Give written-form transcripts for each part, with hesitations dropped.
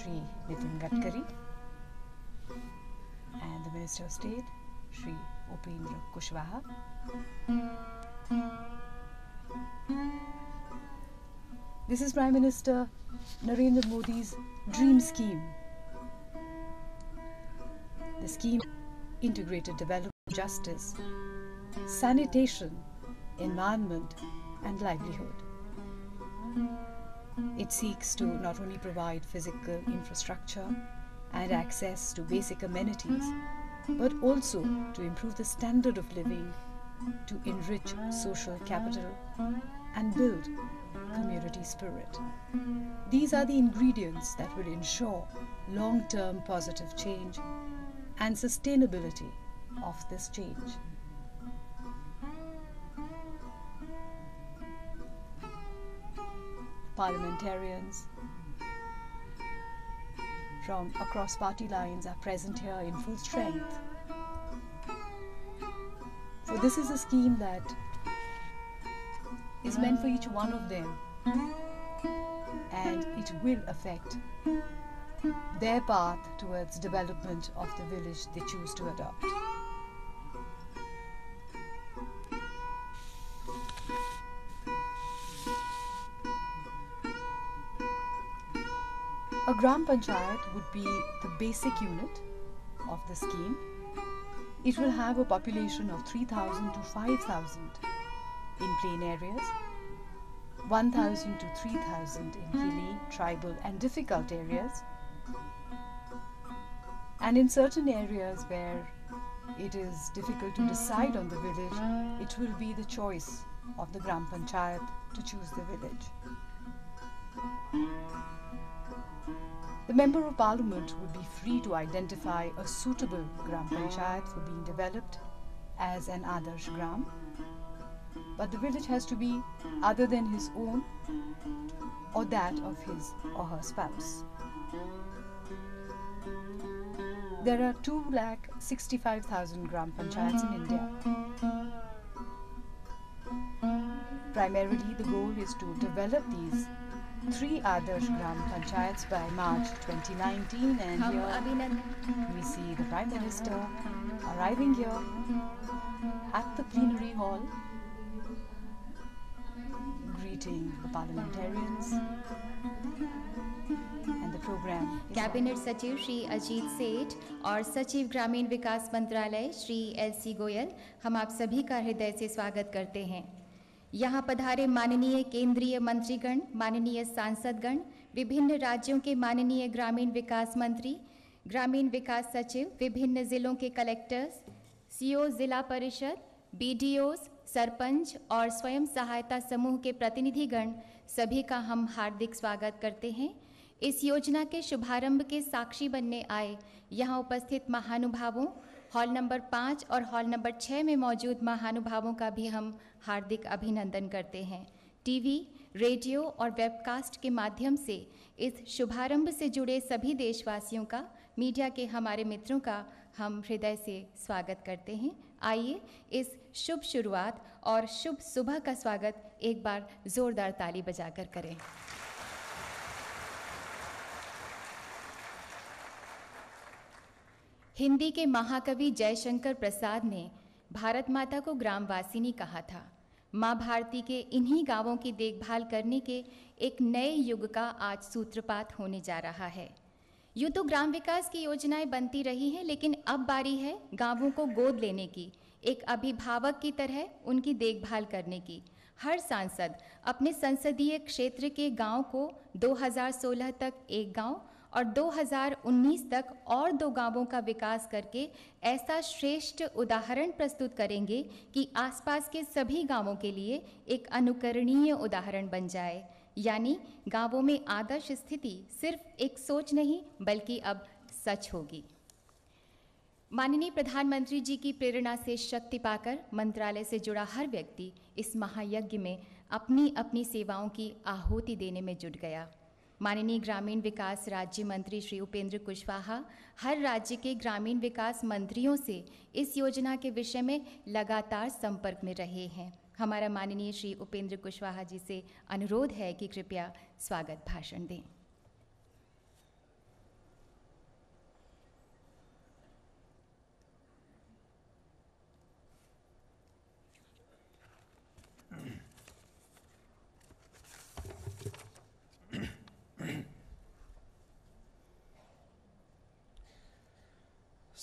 Shri Nitin Gadkari, and the Minister of State, Shri Upendra Kushwaha. This is Prime Minister Narendra Modi's dream scheme. The scheme integrated development, justice, sanitation, environment, and livelihood. It seeks to not only provide physical infrastructure and access to basic amenities, but also to improve the standard of living, to enrich social capital, and build community spirit. These are the ingredients that will ensure long-term positive change and sustainability of this change. Parliamentarians from across party lines are present here in full strength. For this is a scheme that is meant for each one of them, and it will affect their path towards development of the village they choose to adopt. A Gram Panchayat would be the basic unit of the scheme. It will have a population of 3,000 to 5,000 in plain areas, 1,000 to 3,000 in hilly, tribal and difficult areas, and in certain areas where it is difficult to decide on the village, it will be the choice of the Gram Panchayat to choose the village. The Member of Parliament would be free to identify a suitable Gram Panchayat for being developed as an Adarsh Gram, but the village has to be other than his own or that of his or her spouse. There are 2,65,000 Gram Panchayats in India. Primarily, the goal is to develop these 3 Adarsh Gram Panchayats by March 2019, and here we see the Prime Minister arriving here at the plenary hall, greeting the parliamentarians, and the program is cabinet सचिव श्री अजीत सेठ और सचिव ग्रामीण विकास मंत्रालय Shri LC. Goyal, हम आप सभी का हृदय से स्वागत करते हैं। यहाँ पधारे माननीय केंद्रीय मंत्रीगण, माननीय सांसदगण, विभिन्न राज्यों के माननीय ग्रामीण विकास मंत्री, ग्रामीण विकास सचिव, विभिन्न जिलों के कलेक्टर्स, सीओ जिला परिषद, बीडीओस, सरपंच और स्वयं सहायता समूह के प्रतिनिधिगण, सभी का हम हार्दिक स्वागत करते हैं। इस योजना के शुभारंभ के साक्षी बनने आए यहाँ उपस्थित महानुभावों, हॉल नंबर 5 और हॉल नंबर 6 में मौजूद महानुभावों का भी हम हार्दिक अभिनंदन करते हैं। टीवी, रेडियो और वेबकास्ट के माध्यम से इस शुभारंभ से जुड़े सभी देशवासियों का, मीडिया के हमारे मित्रों का हम हृदय से स्वागत करते हैं। आइए इस शुभ शुरुआत और शुभ सुबह का स्वागत एक बार जोरदार ताली बजाकर करें। हिंदी के महाकवि जयशंकर प्रसाद ने भारत माता को ग्रामवासिनी कहा था। माँ भारती के इन्हीं गांवों की देखभाल करने के एक नए युग का आज सूत्रपात होने जा रहा है। यूँ तो ग्राम विकास की योजनाएं बनती रही हैं, लेकिन अब बारी है गांवों को गोद लेने की, एक अभिभावक की तरह उनकी देखभाल करने की। हर सांसद अपने संसदीय क्षेत्र के गांव को 2016 तक एक गांव और 2019 तक और 2 गांवों का विकास करके ऐसा श्रेष्ठ उदाहरण प्रस्तुत करेंगे कि आसपास के सभी गांवों के लिए एक अनुकरणीय उदाहरण बन जाए। यानी गांवों में आदर्श स्थिति सिर्फ एक सोच नहीं बल्कि अब सच होगी। माननीय प्रधानमंत्री जी की प्रेरणा से शक्ति पाकर मंत्रालय से जुड़ा हर व्यक्ति इस महायज्ञ में अपनी अपनी सेवाओं की आहुति देने में जुट गया। माननीय ग्रामीण विकास राज्य मंत्री श्री उपेंद्र कुशवाहा हर राज्य के ग्रामीण विकास मंत्रियों से इस योजना के विषय में लगातार संपर्क में रहे हैं। हमारा माननीय श्री उपेंद्र कुशवाहा जी से अनुरोध है कि कृपया स्वागत भाषण दें।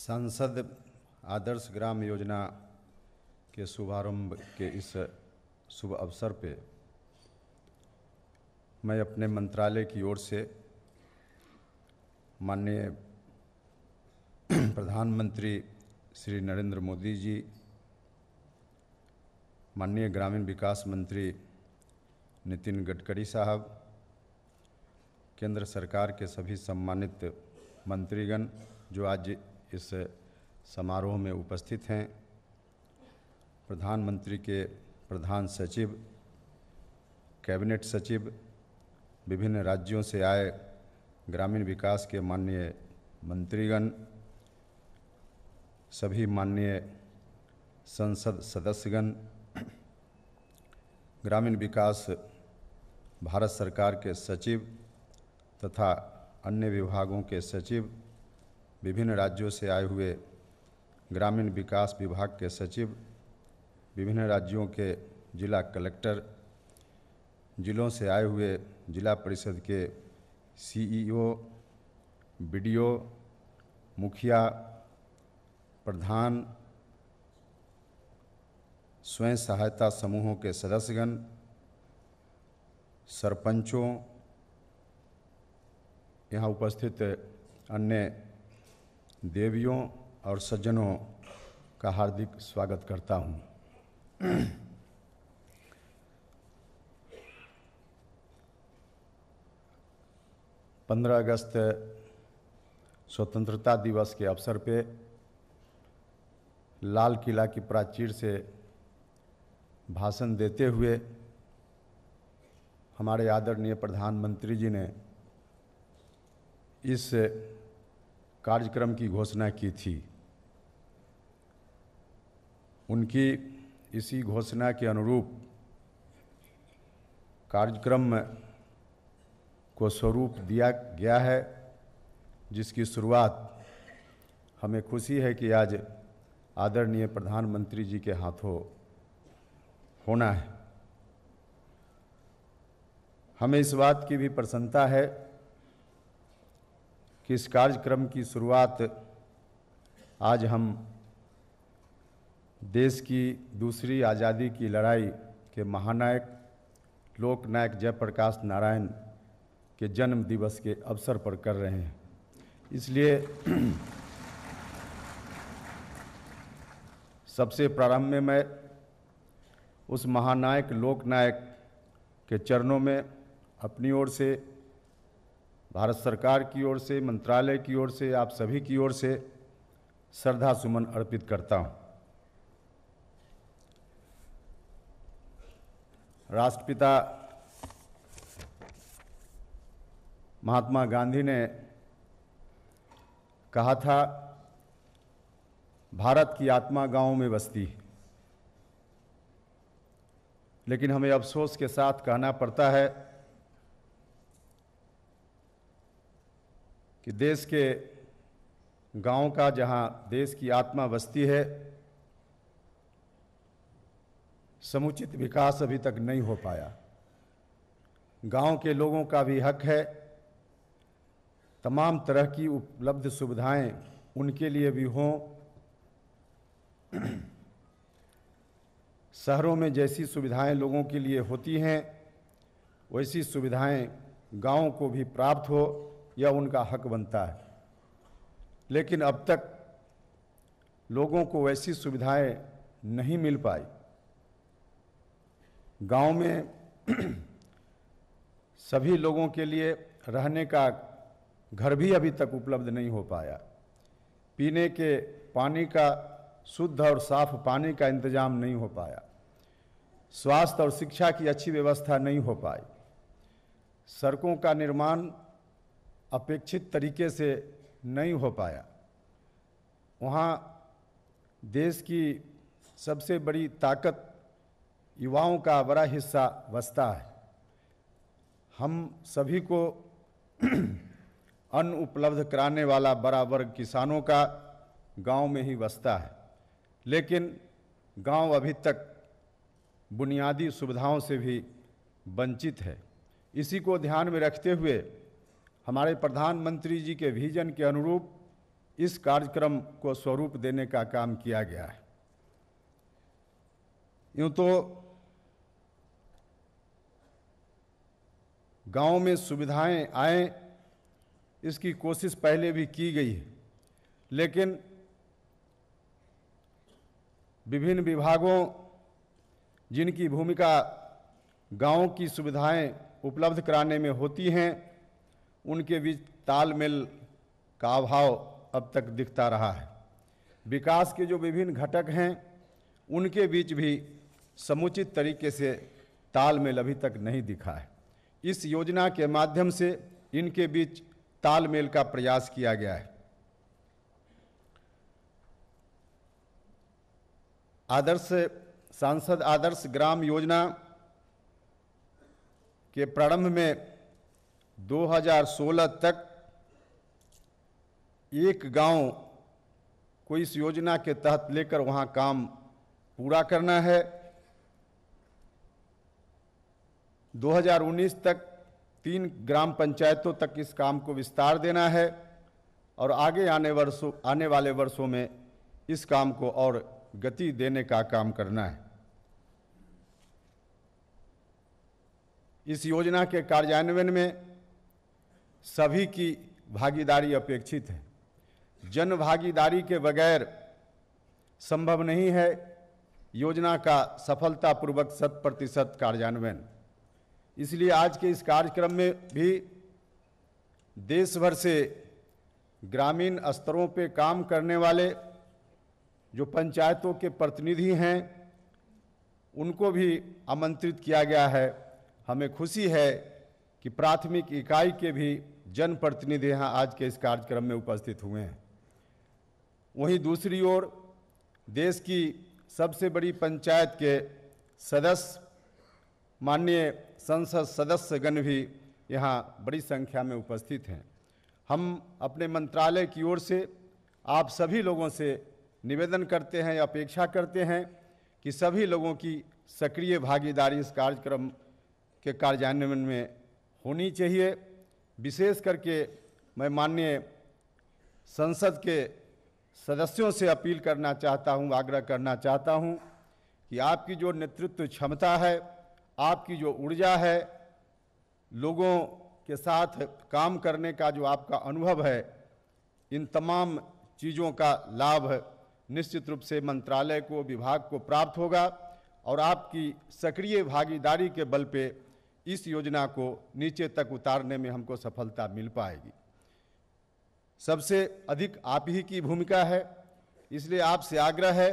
सांसद आदर्श ग्राम योजना के शुभारंभ के इस शुभ अवसर पे मैं अपने मंत्रालय की ओर से माननीय प्रधानमंत्री श्री नरेंद्र मोदी जी, माननीय ग्रामीण विकास मंत्री नितिन गडकरी साहब, केंद्र सरकार के सभी सम्मानित मंत्रीगण जो आज इस समारोह में उपस्थित हैं, प्रधानमंत्री के प्रधान सचिव, कैबिनेट सचिव, विभिन्न राज्यों से आए ग्रामीण विकास के माननीय मंत्रीगण, सभी माननीय संसद सदस्यगण, ग्रामीण विकास भारत सरकार के सचिव तथा अन्य विभागों के सचिव, विभिन्न राज्यों से आए हुए ग्रामीण विकास विभाग के सचिव, विभिन्न राज्यों के जिला कलेक्टर, जिलों से आए हुए जिला परिषद के सीईओ, बीडीओ, मुखिया, प्रधान, स्वयं सहायता समूहों के सदस्यगण, सरपंचों, यहाँ उपस्थित अन्य देवियों और सज्जनों का हार्दिक स्वागत करता हूँ। 15 अगस्त स्वतंत्रता दिवस के अवसर पे लाल किला की प्राचीर से भाषण देते हुए हमारे आदरणीय प्रधानमंत्री जी ने इस कार्यक्रम की घोषणा की थी। उनकी इसी घोषणा के अनुरूप कार्यक्रम को स्वरूप दिया गया है, जिसकी शुरुआत हमें खुशी है कि आज आदरणीय प्रधानमंत्री जी के हाथों होना है। हमें इस बात की भी प्रसन्नता है कि इस कार्यक्रम की शुरुआत आज हम देश की दूसरी आज़ादी की लड़ाई के महानायक लोकनायक जयप्रकाश नारायण के जन्म दिवस के अवसर पर कर रहे हैं। इसलिए सबसे प्रारंभ में मैं उस महानायक लोकनायक के चरणों में अपनी ओर से, भारत सरकार की ओर से, मंत्रालय की ओर से, आप सभी की ओर से श्रद्धा सुमन अर्पित करता हूं। राष्ट्रपिता महात्मा गांधी ने कहा था, भारत की आत्मा गांवों में बसती है। लेकिन हमें अफसोस के साथ कहना पड़ता है कि देश के गांव का, जहां देश की आत्मा बसती है, समुचित विकास अभी तक नहीं हो पाया। गांव के लोगों का भी हक है, तमाम तरह की उपलब्ध सुविधाएं उनके लिए भी हों। शहरों में जैसी सुविधाएं लोगों के लिए होती हैं, वैसी सुविधाएं गांवों को भी प्राप्त हो, यह उनका हक बनता है। लेकिन अब तक लोगों को वैसी सुविधाएं नहीं मिल पाई। गांव में सभी लोगों के लिए रहने का घर भी अभी तक उपलब्ध नहीं हो पाया। पीने के पानी का, शुद्ध और साफ पानी का इंतजाम नहीं हो पाया। स्वास्थ्य और शिक्षा की अच्छी व्यवस्था नहीं हो पाई। सड़कों का निर्माण अपेक्षित तरीके से नहीं हो पाया। वहाँ देश की सबसे बड़ी ताकत युवाओं का बड़ा हिस्सा बसता है। हम सभी को अन्न उपलब्ध कराने वाला बड़ा वर्ग किसानों का गांव में ही बसता है। लेकिन गांव अभी तक बुनियादी सुविधाओं से भी वंचित है। इसी को ध्यान में रखते हुए हमारे प्रधानमंत्री जी के विजन के अनुरूप इस कार्यक्रम को स्वरूप देने का काम किया गया है। यूँ तो गांव में सुविधाएं आएं, इसकी कोशिश पहले भी की गई है, लेकिन विभिन्न विभागों जिनकी भूमिका गांव की सुविधाएं उपलब्ध कराने में होती हैं, उनके बीच तालमेल का अभाव अब तक दिखता रहा है। विकास के जो विभिन्न घटक हैं, उनके बीच भी समुचित तरीके से तालमेल अभी तक नहीं दिखा है। इस योजना के माध्यम से इनके बीच तालमेल का प्रयास किया गया है। सांसद आदर्श ग्राम योजना के प्रारंभ में 2016 तक एक गांव को इस योजना के तहत लेकर वहां काम पूरा करना है। 2019 तक 3 ग्राम पंचायतों तक इस काम को विस्तार देना है और आगे आने वाले वर्षों में इस काम को और गति देने का काम करना है। इस योजना के कार्यान्वयन में सभी की भागीदारी अपेक्षित है। जन भागीदारी के बगैर संभव नहीं है योजना का सफलतापूर्वक 100% कार्यान्वयन। इसलिए आज के इस कार्यक्रम में भी देश भर से ग्रामीण स्तरों पे काम करने वाले जो पंचायतों के प्रतिनिधि हैं, उनको भी आमंत्रित किया गया है। हमें खुशी है कि प्राथमिक इकाई के भी जनप्रतिनिधि यहाँ आज के इस कार्यक्रम में उपस्थित हुए हैं। वहीं दूसरी ओर देश की सबसे बड़ी पंचायत के सदस्य, माननीय संसद सदस्यगण भी यहाँ बड़ी संख्या में उपस्थित हैं। हम अपने मंत्रालय की ओर से आप सभी लोगों से निवेदन करते हैं, अपेक्षा करते हैं कि सभी लोगों की सक्रिय भागीदारी इस कार्यक्रम के कार्यान्वयन में होनी चाहिए। विशेष करके मैं माननीय संसद के सदस्यों से अपील करना चाहता हूं, आग्रह करना चाहता हूं कि आपकी जो नेतृत्व क्षमता है, आपकी जो ऊर्जा है, लोगों के साथ काम करने का जो आपका अनुभव है, इन तमाम चीज़ों का लाभ निश्चित रूप से मंत्रालय को, विभाग को प्राप्त होगा और आपकी सक्रिय भागीदारी के बल पे इस योजना को नीचे तक उतारने में हमको सफलता मिल पाएगी। सबसे अधिक आप ही की भूमिका है, इसलिए आपसे आग्रह है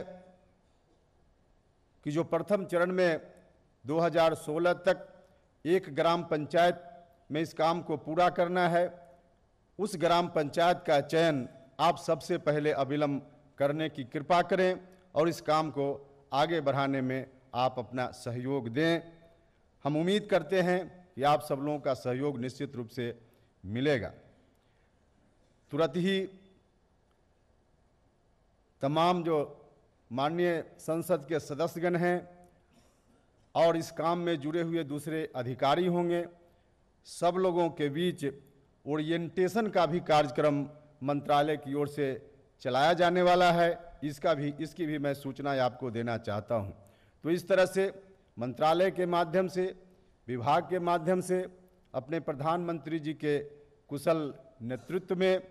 कि जो प्रथम चरण में 2016 तक एक ग्राम पंचायत में इस काम को पूरा करना है, उस ग्राम पंचायत का चयन आप सबसे पहले अविलंब करने की कृपा करें और इस काम को आगे बढ़ाने में आप अपना सहयोग दें। हम उम्मीद करते हैं कि आप सब लोगों का सहयोग निश्चित रूप से मिलेगा। तुरंत ही तमाम जो माननीय संसद के सदस्यगण हैं और इस काम में जुड़े हुए दूसरे अधिकारी होंगे, सब लोगों के बीच ओरिएंटेशन का भी कार्यक्रम मंत्रालय की ओर से चलाया जाने वाला है। इसकी भी मैं सूचना आपको देना चाहता हूं। तो इस तरह से मंत्रालय के माध्यम से, विभाग के माध्यम से, अपने प्रधानमंत्री जी के कुशल नेतृत्व में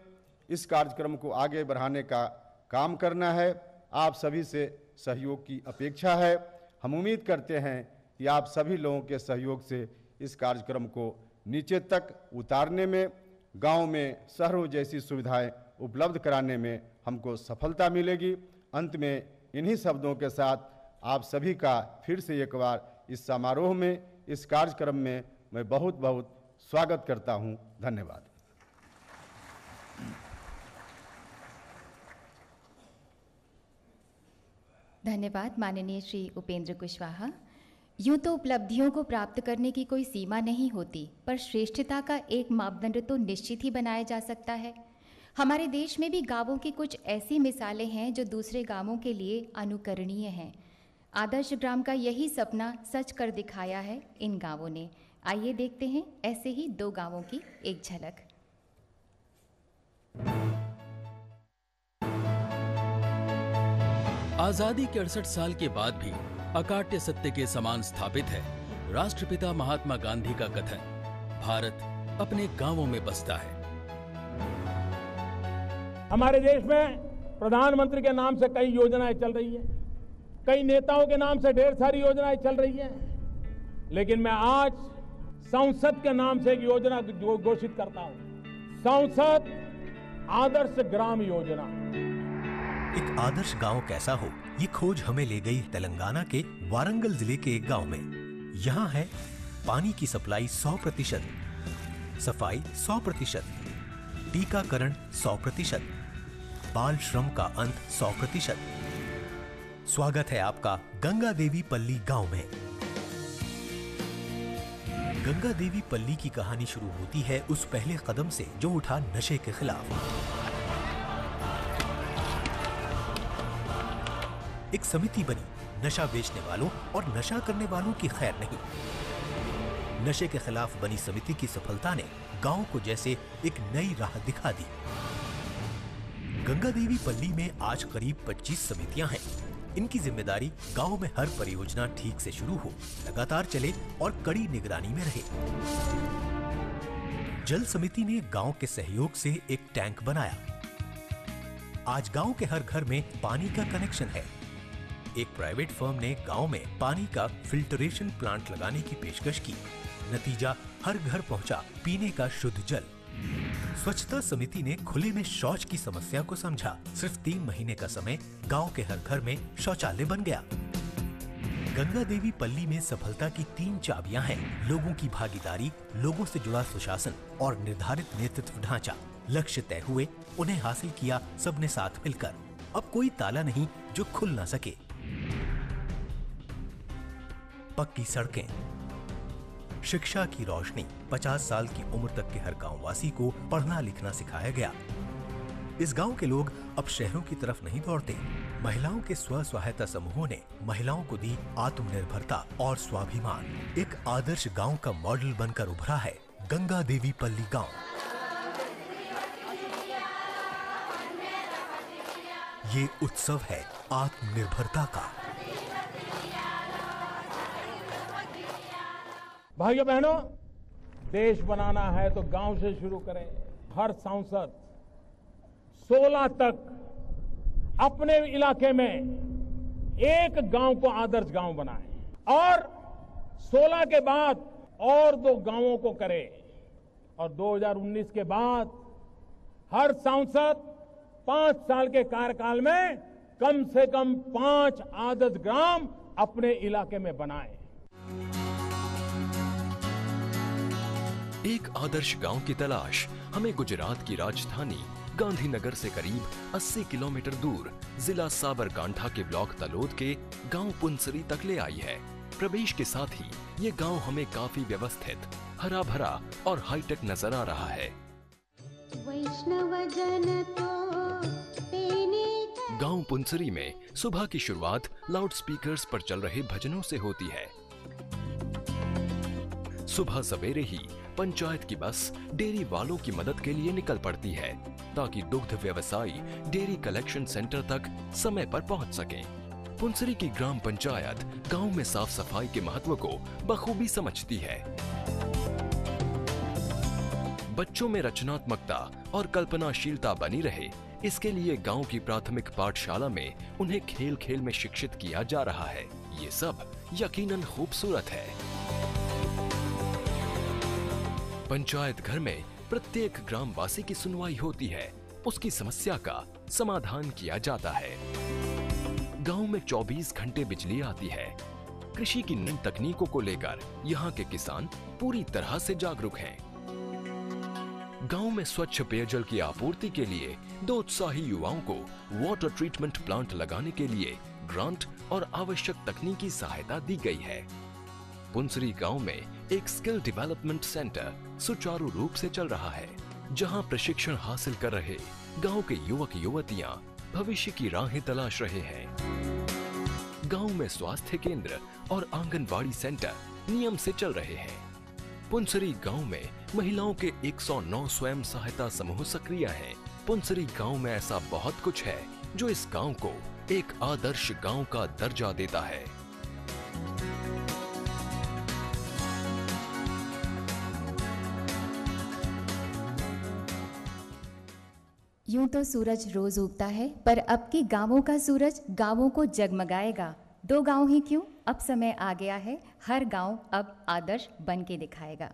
इस कार्यक्रम को आगे बढ़ाने का काम करना है। आप सभी से सहयोग की अपेक्षा है। हम उम्मीद करते हैं कि आप सभी लोगों के सहयोग से इस कार्यक्रम को नीचे तक उतारने में, गांव में शहरों जैसी सुविधाएं उपलब्ध कराने में हमको सफलता मिलेगी। अंत में इन्हीं शब्दों के साथ आप सभी का फिर से एक बार इस समारोह में, इस कार्यक्रम में मैं बहुत बहुत स्वागत करता हूं। धन्यवाद। धन्यवाद माननीय श्री उपेंद्र कुशवाहा। यूँ तो उपलब्धियों को प्राप्त करने की कोई सीमा नहीं होती, पर श्रेष्ठता का एक मापदंड तो निश्चित ही बनाया जा सकता है। हमारे देश में भी गांवों की कुछ ऐसी मिसालें हैं जो दूसरे गांवों के लिए अनुकरणीय हैं। आदर्श ग्राम का यही सपना सच कर दिखाया है इन गांवों ने। आइए देखते हैं ऐसे ही 2 गांवों की एक झलक। आजादी के 68 साल के बाद भी अकाट्य सत्य के समान स्थापित है राष्ट्रपिता महात्मा गांधी का कथन, भारत अपने गांवों में बसता है। हमारे देश में प्रधानमंत्री के नाम से कई योजनाएं चल रही हैं, कई नेताओं के नाम से ढेर सारी योजनाएं चल रही हैं, लेकिन मैं आज संसद के नाम से एक योजना घोषित करता हूं, संसद आदर्श ग्राम योजना। एक आदर्श गांव कैसा हो, ये खोज हमें ले गई तेलंगाना के वारंगल जिले के एक गांव में। यहाँ है पानी की सप्लाई 100%, सफाई 100%, टीकाकरण 100%, बाल श्रम का अंत 100%। स्वागत है आपका गंगा देवी पल्ली गांव में। गंगा देवी पल्ली की कहानी शुरू होती है उस पहले कदम से जो उठा नशे के खिलाफ। एक समिति बनी, नशा बेचने वालों और नशा करने वालों की खैर नहीं। नशे के खिलाफ बनी समिति की सफलता ने गांव को जैसे एक नई राह दिखा दी। गंगा देवी पल्ली में आज करीब 25 समितियां हैं। इनकी जिम्मेदारी गांव में हर परियोजना ठीक से शुरू हो, लगातार चले और कड़ी निगरानी में रहे। जल समिति ने गांव के सहयोग से एक टैंक बनाया। आज गांव के हर घर में पानी का कनेक्शन है। एक प्राइवेट फर्म ने गांव में पानी का फिल्टरेशन प्लांट लगाने की पेशकश की। नतीजा, हर घर पहुंचा पीने का शुद्ध जल। स्वच्छता समिति ने खुले में शौच की समस्या को समझा। सिर्फ 3 महीने का समय, गांव के हर घर में शौचालय बन गया। गंगा देवी पल्ली में सफलता की 3 चाबियां हैं: लोगों की भागीदारी, लोगों से जुड़ा सुशासन और निर्धारित नेतृत्व ढांचा। लक्ष्य तय हुए, उन्हें हासिल किया सबने साथ मिलकर। अब कोई ताला नहीं जो खुल ना सके। पक्की सड़कें, शिक्षा की रोशनी, 50 साल की उम्र तक के हर गांववासी को पढ़ना लिखना सिखाया गया। इस गांव के लोग अब शहरों की तरफ नहीं दौड़ते। महिलाओं के स्व सहायता समूहों ने महिलाओं को दी आत्मनिर्भरता और स्वाभिमान। एक आदर्श गांव का मॉडल बनकर उभरा है गंगा देवी पल्ली गांव। ये उत्सव है आत्मनिर्भरता का। भाइयों बहनों, देश बनाना है तो गांव से शुरू करें। हर सांसद 16 तक अपने इलाके में एक गांव को आदर्श गांव बनाए और 16 के बाद और 2 गांवों को करे और 2019 के बाद हर सांसद 5 साल के कार्यकाल में कम से कम 5 आदर्श ग्राम अपने इलाके में बनाए। एक आदर्श गांव की तलाश हमें गुजरात की राजधानी गांधीनगर से करीब 80 किलोमीटर दूर जिला साबरकांठा के ब्लॉक तलोद के गांव पुनसरी तक ले आई है। प्रवेश के साथ ही ये गांव हमें काफी व्यवस्थित, हरा भरा और हाईटेक नजर आ रहा है। गांव पुनसरी में सुबह की शुरुआत लाउड स्पीकर्स पर चल रहे भजनों से होती है। सुबह सवेरे ही पंचायत की बस डेयरी वालों की मदद के लिए निकल पड़ती है ताकि दुग्ध व्यवसायी डेयरी कलेक्शन सेंटर तक समय पर पहुंच सकें। पुनसरी की ग्राम पंचायत गांव में साफ सफाई के महत्व को बखूबी समझती है। बच्चों में रचनात्मकता और कल्पनाशीलता बनी रहे, इसके लिए गांव की प्राथमिक पाठशाला में उन्हें खेल खेल में शिक्षित किया जा रहा है। ये सब यकीनन खूबसूरत है। पंचायत घर में प्रत्येक ग्रामवासी की सुनवाई होती है, उसकी समस्या का समाधान किया जाता है। गांव में 24 घंटे बिजली आती है। कृषि की नई तकनीकों को लेकर यहाँ के किसान पूरी तरह से जागरूक हैं। गांव में स्वच्छ पेयजल की आपूर्ति के लिए 2 उत्साही युवाओं को वाटर ट्रीटमेंट प्लांट लगाने के लिए ग्रांट और आवश्यक तकनीकी सहायता दी गई है। पुनसरी गांव में एक स्किल डेवलपमेंट सेंटर सुचारू रूप से चल रहा है, जहां प्रशिक्षण हासिल कर रहे गांव के युवक युवतियां भविष्य की राहें तलाश रहे हैं। गांव में स्वास्थ्य केंद्र और आंगनबाड़ी सेंटर नियम से चल रहे हैं। पुनसरी गांव में महिलाओं के 109 स्वयं सहायता समूह सक्रिय हैं। पुनसरी गांव में ऐसा बहुत कुछ है जो इस गांव को एक आदर्श गांव का दर्जा देता है। यूं तो सूरज रोज उगता है, पर अब की गांवों का सूरज गांवों को जगमगाएगा। 2 गांव ही क्यों, अब समय आ गया है, हर गांव अब आदर्श बन के दिखाएगा।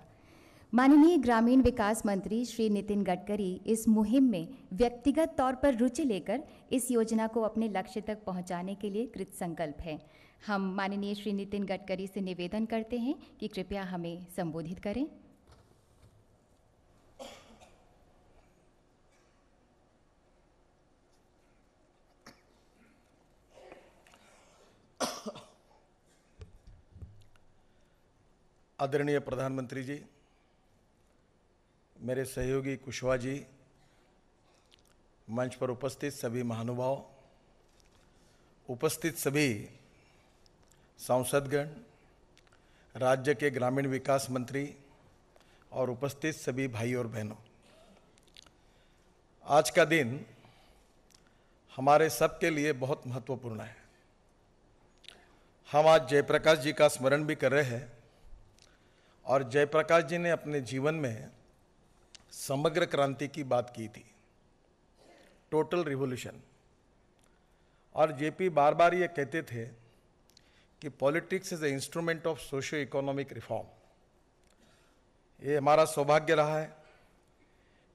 माननीय ग्रामीण विकास मंत्री श्री नितिन गडकरी इस मुहिम में व्यक्तिगत तौर पर रुचि लेकर इस योजना को अपने लक्ष्य तक पहुंचाने के लिए कृत संकल्प हैं। हम माननीय श्री नितिन गडकरी से निवेदन करते हैं कि कृपया हमें संबोधित करें। आदरणीय प्रधानमंत्री जी, मेरे सहयोगी कुशवाहा जी, मंच पर उपस्थित सभी महानुभाव, उपस्थित सभी सांसदगण, राज्य के ग्रामीण विकास मंत्री और उपस्थित सभी भाई और बहनों, आज का दिन हमारे सबके लिए बहुत महत्वपूर्ण है। हम आज जयप्रकाश जी का स्मरण भी कर रहे हैं और जयप्रकाश जी ने अपने जीवन में समग्र क्रांति की बात की थी, टोटल रिवॉल्यूशन। और जेपी बार बार ये कहते थे कि politics is a instrument of socio economic reform. ये हमारा सौभाग्य रहा है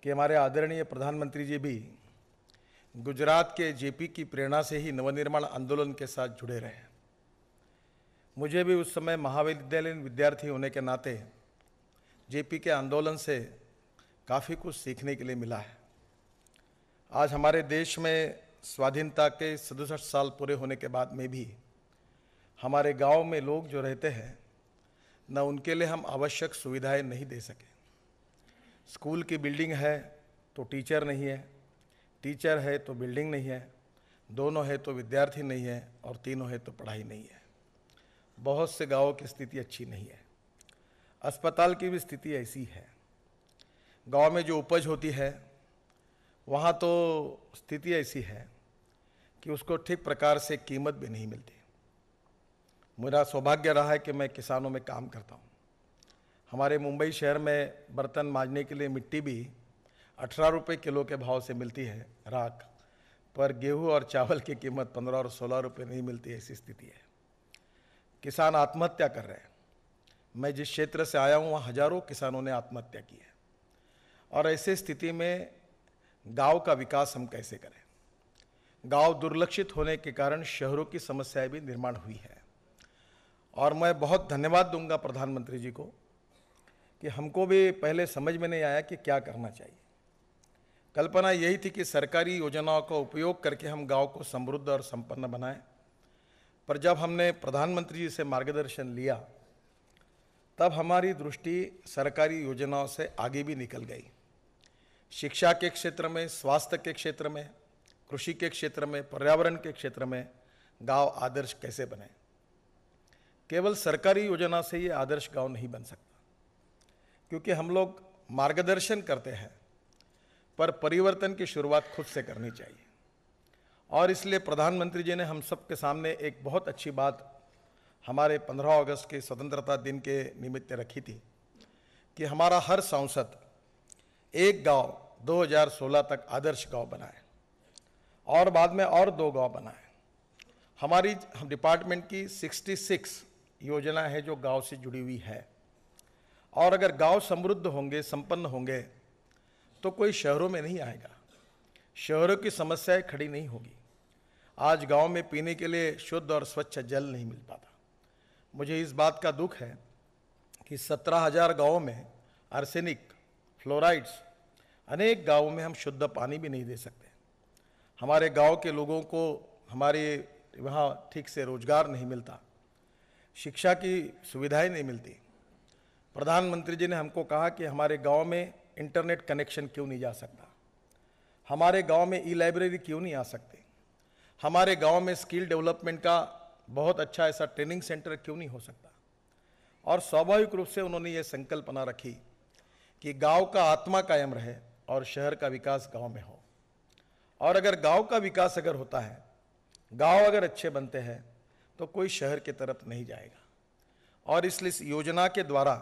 कि हमारे आदरणीय प्रधानमंत्री जी भी गुजरात के जेपी की प्रेरणा से ही नवनिर्माण आंदोलन के साथ जुड़े रहे। मुझे भी उस समय महाविद्यालयीन विद्यार्थी होने के नाते जेपी के आंदोलन से काफ़ी कुछ सीखने के लिए मिला है। आज हमारे देश में स्वाधीनता के 67 साल पूरे होने के बाद में भी हमारे गांव में लोग जो रहते हैं न, उनके लिए हम आवश्यक सुविधाएं नहीं दे सके। स्कूल की बिल्डिंग है तो टीचर नहीं है, टीचर है तो बिल्डिंग नहीं है, दोनों है तो विद्यार्थी नहीं है, और तीनों है तो पढ़ाई नहीं है। बहुत से गांवों की स्थिति अच्छी नहीं है। अस्पताल की भी स्थिति ऐसी है। गांव में जो उपज होती है वहाँ तो स्थिति ऐसी है कि उसको ठीक प्रकार से कीमत भी नहीं मिलती। मेरा सौभाग्य रहा है कि मैं किसानों में काम करता हूँ। हमारे मुंबई शहर में बर्तन मांजने के लिए मिट्टी भी 18 रुपये किलो के भाव से मिलती है राख, पर गेहूँ और चावल की कीमत 15 और 16 रुपये नहीं मिलती, ऐसी स्थिति है। किसान आत्महत्या कर रहे हैं। मैं जिस क्षेत्र से आया हूँ वहाँ हजारों किसानों ने आत्महत्या की है। और ऐसी स्थिति में गांव का विकास हम कैसे करें? गांव दुर्लक्षित होने के कारण शहरों की समस्याएं भी निर्माण हुई है। और मैं बहुत धन्यवाद दूंगा प्रधानमंत्री जी को कि हमको भी पहले समझ में नहीं आया कि क्या करना चाहिए। कल्पना यही थी कि सरकारी योजनाओं का उपयोग करके हम गांव को समृद्ध और संपन्न बनाएं, पर जब हमने प्रधानमंत्री जी से मार्गदर्शन लिया तब हमारी दृष्टि सरकारी योजनाओं से आगे भी निकल गई। शिक्षा के क्षेत्र में, स्वास्थ्य के क्षेत्र में, कृषि के क्षेत्र में, पर्यावरण के क्षेत्र में गांव आदर्श कैसे बने। केवल सरकारी योजना से ये आदर्श गांव नहीं बन सकता, क्योंकि हम लोग मार्गदर्शन करते हैं पर परिवर्तन की शुरुआत खुद से करनी चाहिए। और इसलिए प्रधानमंत्री जी ने हम सबके सामने एक बहुत अच्छी बात हमारे 15 अगस्त के स्वतंत्रता दिन के निमित्त रखी थी कि हमारा हर सांसद एक गांव 2016 तक आदर्श गांव बनाए और बाद में और 2 गांव बनाए। हमारी डिपार्टमेंट की 66 योजना है जो गांव से जुड़ी हुई है। और अगर गांव समृद्ध होंगे, संपन्न होंगे, तो कोई शहरों में नहीं आएगा, शहरों की समस्याएं खड़ी नहीं होगी। आज गांव में पीने के लिए शुद्ध और स्वच्छ जल नहीं मिल पाता। मुझे इस बात का दुख है कि 17,000 गांवों में आर्सेनिक, फ्लोराइड्स, अनेक गांवों में हम शुद्ध पानी भी नहीं दे सकते। हमारे गांव के लोगों को हमारे वहाँ ठीक से रोजगार नहीं मिलता, शिक्षा की सुविधाएं नहीं मिलती। प्रधानमंत्री जी ने हमको कहा कि हमारे गांव में इंटरनेट कनेक्शन क्यों नहीं जा सकता, हमारे गांव में ई लाइब्रेरी क्यों नहीं आ सकती, हमारे गांव में स्किल डेवलपमेंट का बहुत अच्छा ऐसा ट्रेनिंग सेंटर क्यों नहीं हो सकता। और स्वाभाविक रूप से उन्होंने ये संकल्पना रखी कि गांव का आत्मा कायम रहे और शहर का विकास गांव में हो। और अगर गांव का विकास अगर होता है गांव अगर अच्छे बनते हैं तो कोई शहर की तरफ नहीं जाएगा। और इसलिए इस योजना के द्वारा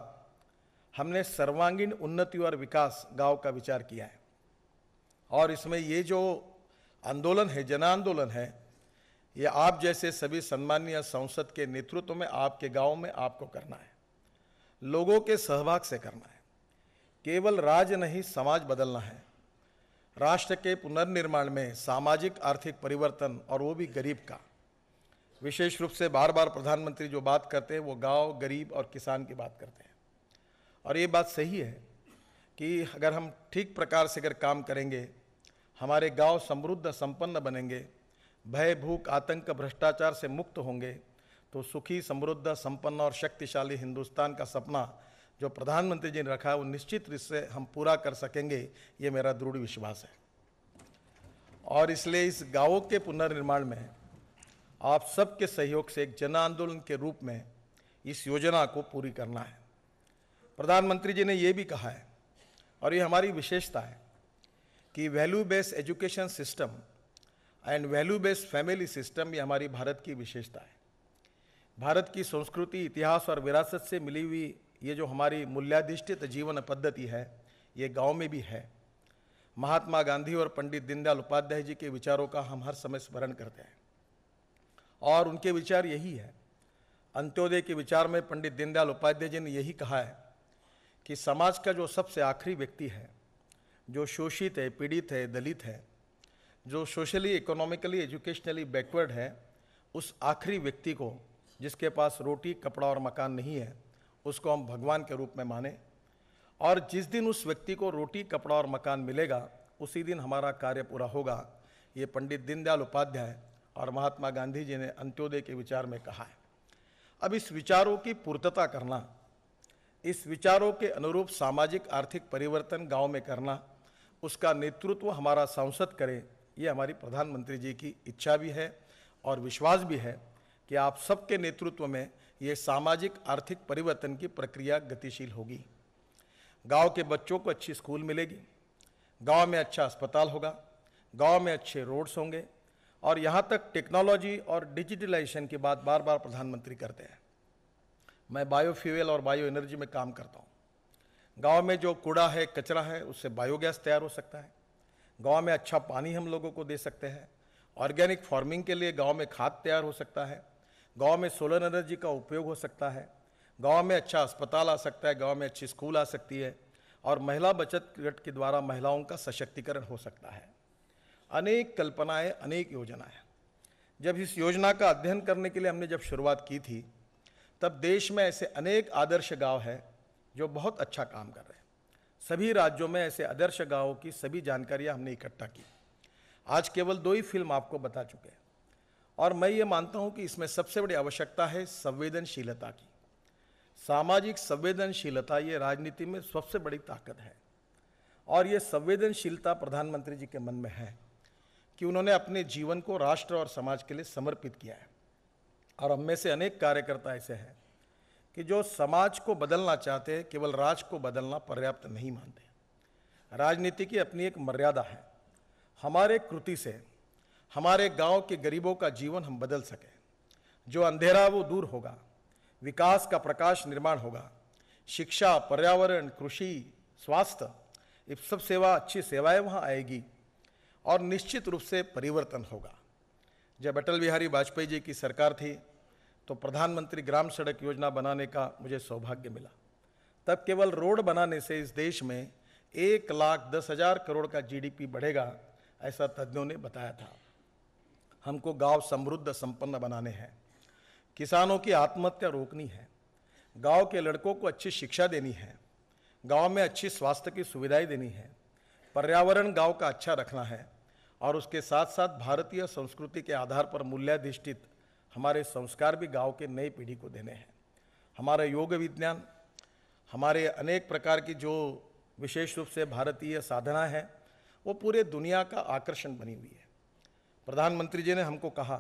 हमने सर्वांगीण उन्नति और विकास गांव का विचार किया है। और इसमें ये जो आंदोलन है, जन आंदोलन है, ये आप जैसे सभी सम्मानीय सांसद के नेतृत्व में आपके गांव में आपको करना है, लोगों के सहभाग से करना है। केवल राज्य नहीं, समाज बदलना है। राष्ट्र के पुनर्निर्माण में सामाजिक आर्थिक परिवर्तन, और वो भी गरीब का। विशेष रूप से बार बार प्रधानमंत्री जो बात करते हैं वो गांव, गरीब और किसान की बात करते हैं। और ये बात सही है कि अगर हम ठीक प्रकार से अगर काम करेंगे, हमारे गांव समृद्ध संपन्न बनेंगे, भय, भूख, आतंक, भ्रष्टाचार से मुक्त होंगे, तो सुखी, समृद्ध, संपन्न और शक्तिशाली हिंदुस्तान का सपना जो प्रधानमंत्री जी ने रखा है वो निश्चित रूप से हम पूरा कर सकेंगे, ये मेरा दृढ़ विश्वास है। और इसलिए इस गांवों के पुनर्निर्माण में आप सबके सहयोग से एक जन आंदोलन के रूप में इस योजना को पूरी करना है। प्रधानमंत्री जी ने ये भी कहा है, और ये हमारी विशेषता है, कि value based education system and value based family system, ये हमारी भारत की विशेषता है। भारत की संस्कृति, इतिहास और विरासत से मिली हुई ये जो हमारी मूल्याधिष्ठित जीवन पद्धति है, ये गांव में भी है। महात्मा गांधी और पंडित दीनदयाल उपाध्याय जी के विचारों का हम हर समय स्मरण करते हैं, और उनके विचार यही है। अंत्योदय के विचार में पंडित दीनदयाल उपाध्याय जी ने यही कहा है कि समाज का जो सबसे आखिरी व्यक्ति है, जो शोषित है, पीड़ित है, दलित है, जो सोशली, इकोनॉमिकली, एजुकेशनली बैकवर्ड है, उस आखिरी व्यक्ति को, जिसके पास रोटी, कपड़ा और मकान नहीं है, उसको हम भगवान के रूप में माने। और जिस दिन उस व्यक्ति को रोटी, कपड़ा और मकान मिलेगा, उसी दिन हमारा कार्य पूरा होगा। ये पंडित दीनदयाल उपाध्याय और महात्मा गांधी जी ने अंत्योदय के विचार में कहा है। अब इस विचारों की पूर्तता करना, इस विचारों के अनुरूप सामाजिक आर्थिक परिवर्तन गांव में करना, उसका नेतृत्व हमारा सांसद करे, ये हमारी प्रधानमंत्री जी की इच्छा भी है और विश्वास भी है कि आप सबके नेतृत्व में ये सामाजिक आर्थिक परिवर्तन की प्रक्रिया गतिशील होगी। गांव के बच्चों को अच्छी स्कूल मिलेगी, गांव में अच्छा अस्पताल होगा, गांव में अच्छे रोड्स होंगे, और यहाँ तक टेक्नोलॉजी और डिजिटलाइजेशन की बात बार बार प्रधानमंत्री करते हैं। मैं बायोफ्यूल और बायो एनर्जी में काम करता हूँ। गांव में जो कूड़ा है, कचरा है, उससे बायोगैस तैयार हो सकता है। गांव में अच्छा पानी हम लोगों को दे सकते हैं। ऑर्गेनिक फार्मिंग के लिए गांव में खाद तैयार हो सकता है। गांव में सोलर एनर्जी का उपयोग हो सकता है। गांव में अच्छा अस्पताल आ सकता है, गांव में अच्छी स्कूल आ सकती है, और महिला बचत गट के द्वारा महिलाओं का सशक्तिकरण हो सकता है। अनेक कल्पनाएं, अनेक योजनाएं। जब इस योजना का अध्ययन करने के लिए हमने जब शुरुआत की थी, तब देश में ऐसे अनेक आदर्श गांव हैं जो बहुत अच्छा काम कर रहे हैं। सभी राज्यों में ऐसे आदर्श गांवों की सभी जानकारियां हमने इकट्ठा की। आज केवल 2 ही फिल्म आपको बता चुके हैं, और मैं ये मानता हूं कि इसमें सबसे बड़ी आवश्यकता है संवेदनशीलता की। सामाजिक संवेदनशीलता ये राजनीति में सबसे बड़ी ताकत है, और ये संवेदनशीलता प्रधानमंत्री जी के मन में है कि उन्होंने अपने जीवन को राष्ट्र और समाज के लिए समर्पित किया है। और हम में से अनेक कार्यकर्ता ऐसे हैं कि जो समाज को बदलना चाहते हैं, केवल राज को बदलना पर्याप्त नहीं मानते। राजनीति की अपनी एक मर्यादा है। हमारे कृति से हमारे गांव के गरीबों का जीवन हम बदल सकें, जो अंधेरा वो दूर होगा, विकास का प्रकाश निर्माण होगा, शिक्षा, पर्यावरण, कृषि, स्वास्थ्य, ये सब सेवा, अच्छी सेवाएं वहाँ आएगी, और निश्चित रूप से परिवर्तन होगा। जब अटल बिहारी वाजपेयी जी की सरकार थी, तो प्रधानमंत्री ग्राम सड़क योजना बनाने का मुझे सौभाग्य मिला। तब केवल रोड बनाने से इस देश में 1,10,000 करोड़ का जीडीपी बढ़ेगा, ऐसा तज्ञों ने बताया था। हमको गांव समृद्ध संपन्न बनाने हैं, किसानों की आत्महत्या रोकनी है, गांव के लड़कों को अच्छी शिक्षा देनी है, गांव में अच्छी स्वास्थ्य की सुविधाएं देनी है, पर्यावरण गांव का अच्छा रखना है, और उसके साथ साथ भारतीय संस्कृति के आधार पर मूल्याधिष्ठित हमारे संस्कार भी गांव के नई पीढ़ी को देने हैं। हमारा योग विज्ञान, हमारे अनेक प्रकार की जो विशेष रूप से भारतीय साधना है, वो पूरे दुनिया का आकर्षण बनी हुई है। प्रधानमंत्री जी ने हमको कहा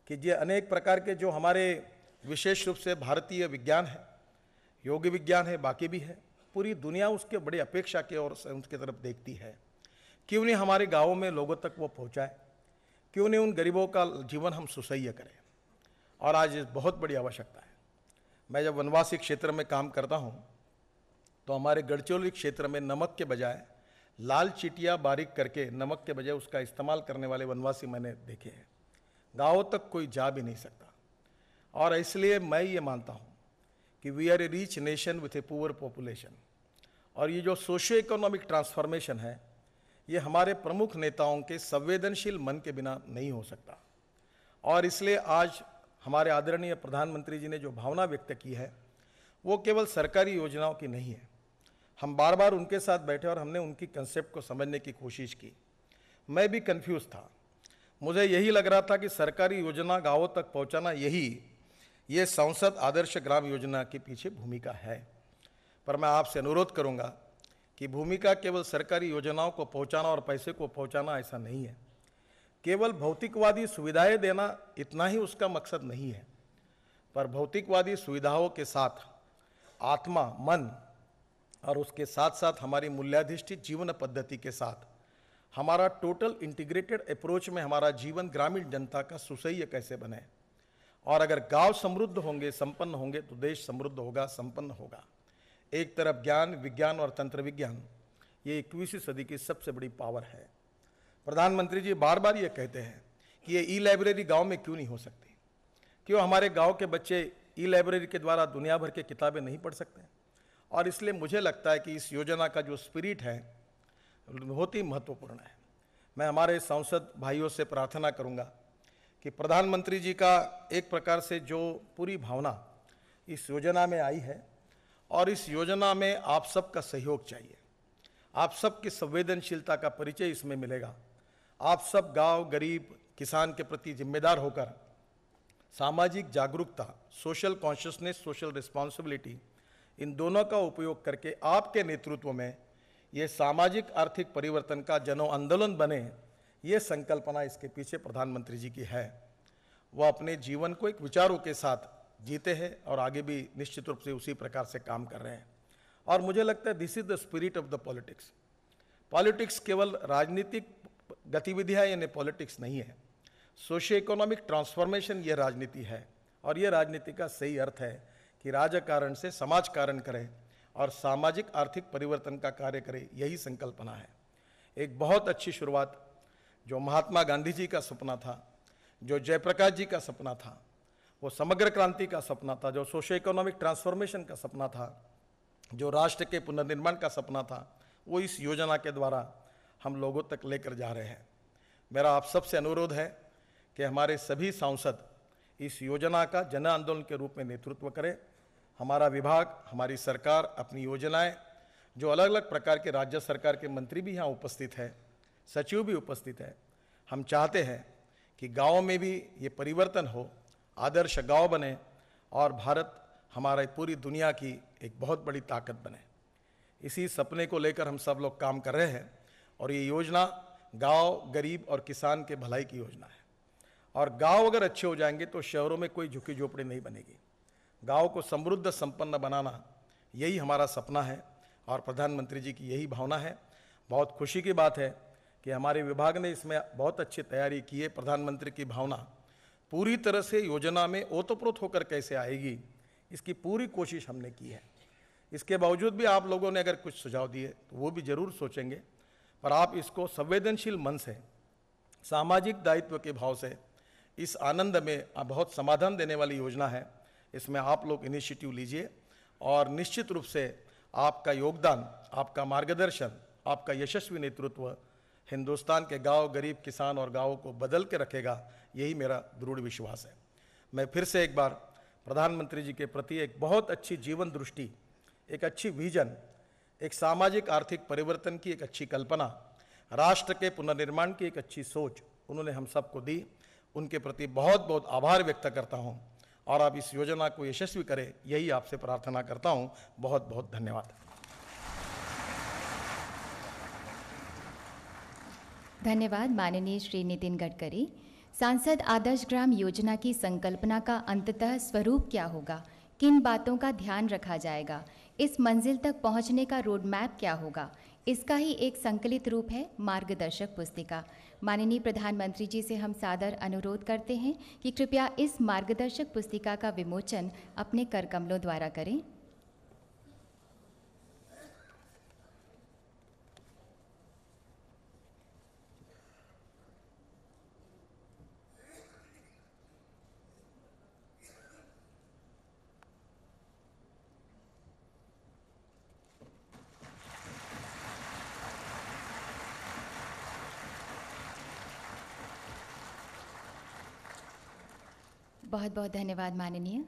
कि ये अनेक प्रकार के जो हमारे विशेष रूप से भारतीय विज्ञान है, योग विज्ञान है, बाकी भी है, पूरी दुनिया उसके बड़ी अपेक्षा की ओर से उसकी तरफ देखती है। क्यों नहीं हमारे गाँवों में लोगों तक वो पहुँचाए, क्यों नहीं उन गरीबों का जीवन हम सुसह्य करें, और आज बहुत बड़ी आवश्यकता है। मैं जब वनवासी क्षेत्र में काम करता हूँ तो हमारे गढ़चिरौली क्षेत्र में नमक के बजाय लाल चिटिया बारीक करके नमक के बजाय उसका इस्तेमाल करने वाले वनवासी मैंने देखे हैं। गाँव तक कोई जा भी नहीं सकता, और इसलिए मैं ये मानता हूँ कि we are a rich nation with a poor population, और ये जो सोशियो इकोनॉमिक ट्रांसफॉर्मेशन है ये हमारे प्रमुख नेताओं के संवेदनशील मन के बिना नहीं हो सकता। और इसलिए आज हमारे आदरणीय प्रधानमंत्री जी ने जो भावना व्यक्त की है वो केवल सरकारी योजनाओं की नहीं है। हम बार बार उनके साथ बैठे और हमने उनकी कंसेप्ट को समझने की कोशिश की। मैं भी कंफ्यूज था, मुझे यही लग रहा था कि सरकारी योजना गाँवों तक पहुँचाना ये सांसद आदर्श ग्राम योजना के पीछे भूमिका है। पर मैं आपसे अनुरोध करूंगा कि भूमिका केवल सरकारी योजनाओं को पहुंचाना और पैसे को पहुंचाना ऐसा नहीं है। केवल भौतिकवादी सुविधाएं देना इतना ही उसका मकसद नहीं है, पर भौतिकवादी सुविधाओं के साथ आत्मा, मन और उसके साथ साथ हमारी मूल्याधिष्ठित जीवन पद्धति के साथ हमारा टोटल इंटीग्रेटेड अप्रोच में हमारा जीवन ग्रामीण जनता का सुसह्य कैसे बने। और अगर गांव समृद्ध होंगे, संपन्न होंगे तो देश समृद्ध होगा, संपन्न होगा। एक तरफ ज्ञान, विज्ञान और तंत्र विज्ञान ये 21वीं सदी की सबसे बड़ी पावर है। प्रधानमंत्री जी बार बार ये कहते हैं कि ये ई लाइब्रेरी गांव में क्यों नहीं हो सकती, क्यों हमारे गांव के बच्चे ई लाइब्रेरी के द्वारा दुनिया भर के किताबें नहीं पढ़ सकते। और इसलिए मुझे लगता है कि इस योजना का जो स्पिरिट है बहुत ही महत्वपूर्ण है। मैं हमारे सांसद भाइयों से प्रार्थना करूंगा कि प्रधानमंत्री जी का एक प्रकार से जो पूरी भावना इस योजना में आई है, और इस योजना में आप सबका सहयोग चाहिए, आप सबकी संवेदनशीलता का परिचय इसमें मिलेगा। आप सब गांव, गरीब, किसान के प्रति जिम्मेदार होकर सामाजिक जागरूकता, सोशल कॉन्शियसनेस, सोशल रिस्पॉन्सिबिलिटी, इन दोनों का उपयोग करके आपके नेतृत्व में ये सामाजिक आर्थिक परिवर्तन का जन आंदोलन बने, ये संकल्पना इसके पीछे प्रधानमंत्री जी की है। वह अपने जीवन को एक विचारों के साथ जीते हैं और आगे भी निश्चित रूप से उसी प्रकार से काम कर रहे हैं। और मुझे लगता है this is the spirit of the politics. Politics केवल राजनीतिक गतिविधियाँ यानी पॉलिटिक्स नहीं है, सोशियो इकोनॉमिक ट्रांसफॉर्मेशन ये राजनीति है। और ये राजनीति का सही अर्थ है कि राजकारण से समाज कारण करे और सामाजिक आर्थिक परिवर्तन का कार्य करे, यही संकल्पना है। एक बहुत अच्छी शुरुआत जो महात्मा गांधी जी का सपना था, जो जयप्रकाश जी का सपना था, वो समग्र क्रांति का सपना था, जो सोशियो इकोनॉमिक ट्रांसफॉर्मेशन का सपना था, जो राष्ट्र के पुनर्निर्माण का सपना था, वो इस योजना के द्वारा हम लोगों तक लेकर जा रहे हैं। मेरा आप सबसे अनुरोध है कि हमारे सभी सांसद इस योजना का जन आंदोलन के रूप में नेतृत्व करें। हमारा विभाग, हमारी सरकार अपनी योजनाएं, जो अलग अलग प्रकार के राज्य सरकार के मंत्री भी यहाँ उपस्थित है, सचिव भी उपस्थित है, हम चाहते हैं कि गाँव में भी ये परिवर्तन हो, आदर्श गाँव बने और भारत हमारे पूरी दुनिया की एक बहुत बड़ी ताकत बने। इसी सपने को लेकर हम सब लोग काम कर रहे हैं। और ये योजना गांव, गरीब और किसान के भलाई की योजना है। और गांव अगर अच्छे हो जाएंगे तो शहरों में कोई झुकी झोपड़ी नहीं बनेगी। गांव को समृद्ध संपन्न बनाना यही हमारा सपना है और प्रधानमंत्री जी की यही भावना है। बहुत खुशी की बात है कि हमारे विभाग ने इसमें बहुत अच्छी तैयारी की है। प्रधानमंत्री की भावना पूरी तरह से योजना में ओतप्रोत होकर कैसे आएगी, इसकी पूरी कोशिश हमने की है। इसके बावजूद भी आप लोगों ने अगर कुछ सुझाव दिए तो वो भी जरूर सोचेंगे, पर आप इसको संवेदनशील मन से, सामाजिक दायित्व के भाव से, इस आनंद में बहुत समाधान देने वाली योजना है, इसमें आप लोग इनिशिएटिव लीजिए और निश्चित रूप से आपका योगदान, आपका मार्गदर्शन, आपका यशस्वी नेतृत्व हिंदुस्तान के गांव, गरीब, किसान और गाँवों को बदल के रखेगा, यही मेरा दृढ़ विश्वास है। मैं फिर से एक बार प्रधानमंत्री जी के प्रति एक बहुत अच्छी जीवन दृष्टि, एक अच्छी विजन, एक सामाजिक आर्थिक परिवर्तन की एक अच्छी कल्पना, राष्ट्र के पुनर्निर्माण की एक अच्छी सोच उन्होंने हम सबको दी। उनके प्रति बहुत बहुत आभार व्यक्त करता हूं और आप इस योजना को यशस्वी करें, यही आपसे प्रार्थना करता हूं। बहुत बहुत धन्यवाद। धन्यवाद माननीय श्री नितिन गडकरी। सांसद आदर्श ग्राम योजना की संकल्पना का अंततः स्वरूप क्या होगा, किन बातों का ध्यान रखा जाएगा, इस मंजिल तक पहुंचने का रोड मैप क्या होगा, इसका ही एक संकलित रूप है मार्गदर्शक पुस्तिका। माननीय प्रधानमंत्री जी से हम सादर अनुरोध करते हैं कि कृपया इस मार्गदर्शक पुस्तिका का विमोचन अपने कर कमलों द्वारा करें। बहुत बहुत धन्यवाद माननीय।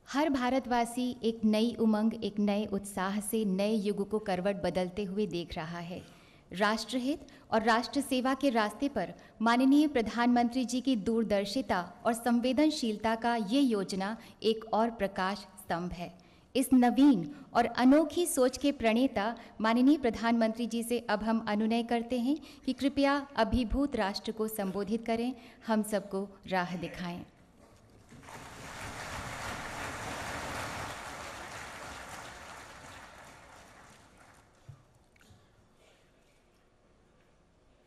हर भारतवासी एक नई उमंग, एक नए उत्साह से नए युग को करवट बदलते हुए देख रहा है। राष्ट्रहित और राष्ट्र सेवा के रास्ते पर माननीय प्रधानमंत्री जी की दूरदर्शिता और संवेदनशीलता का ये योजना एक और प्रकाश स्तंभ है। इस नवीन और अनोखी सोच के प्रणेता माननीय प्रधानमंत्री जी से अब हम अनुनय करते हैं कि कृपया अभिभूत राष्ट्र को संबोधित करें, हम सबको राह दिखाएं।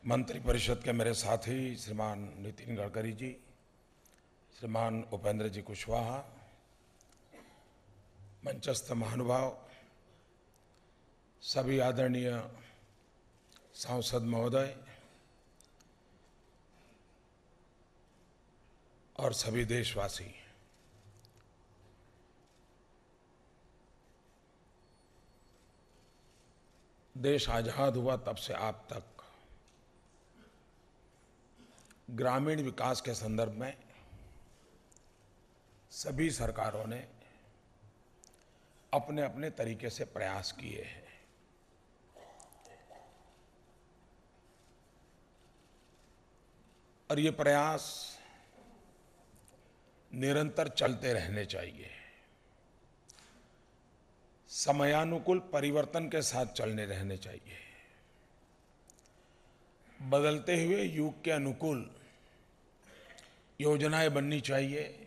मंत्रिपरिषद के मेरे साथी श्रीमान नितिन गडकरी जी, श्रीमान उपेंद्र जी कुशवाहा, मंचस्थ महानुभाव, सभी आदरणीय सांसद महोदय और सभी देशवासी, देश आजाद हुआ तब से आप तक ग्रामीण विकास के संदर्भ में सभी सरकारों ने अपने अपने तरीके से प्रयास किए हैं। और ये प्रयास निरंतर चलते रहने चाहिए, समयानुकूल परिवर्तन के साथ चलने रहने चाहिए, बदलते हुए युग के अनुकूल योजनाएं बननी चाहिए,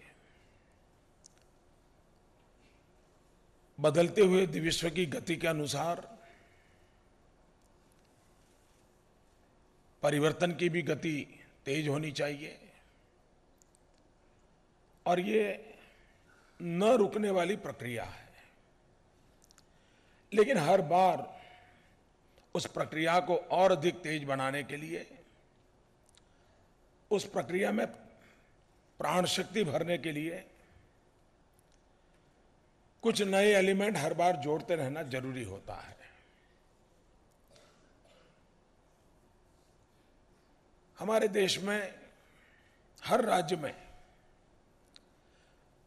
बदलते हुए विश्व की गति के अनुसार परिवर्तन की भी गति तेज होनी चाहिए और ये न रुकने वाली प्रक्रिया है। लेकिन हर बार उस प्रक्रिया को और अधिक तेज बनाने के लिए, उस प्रक्रिया में प्राण शक्ति भरने के लिए कुछ नए एलिमेंट हर बार जोड़ते रहना जरूरी होता है। हमारे देश में हर राज्य में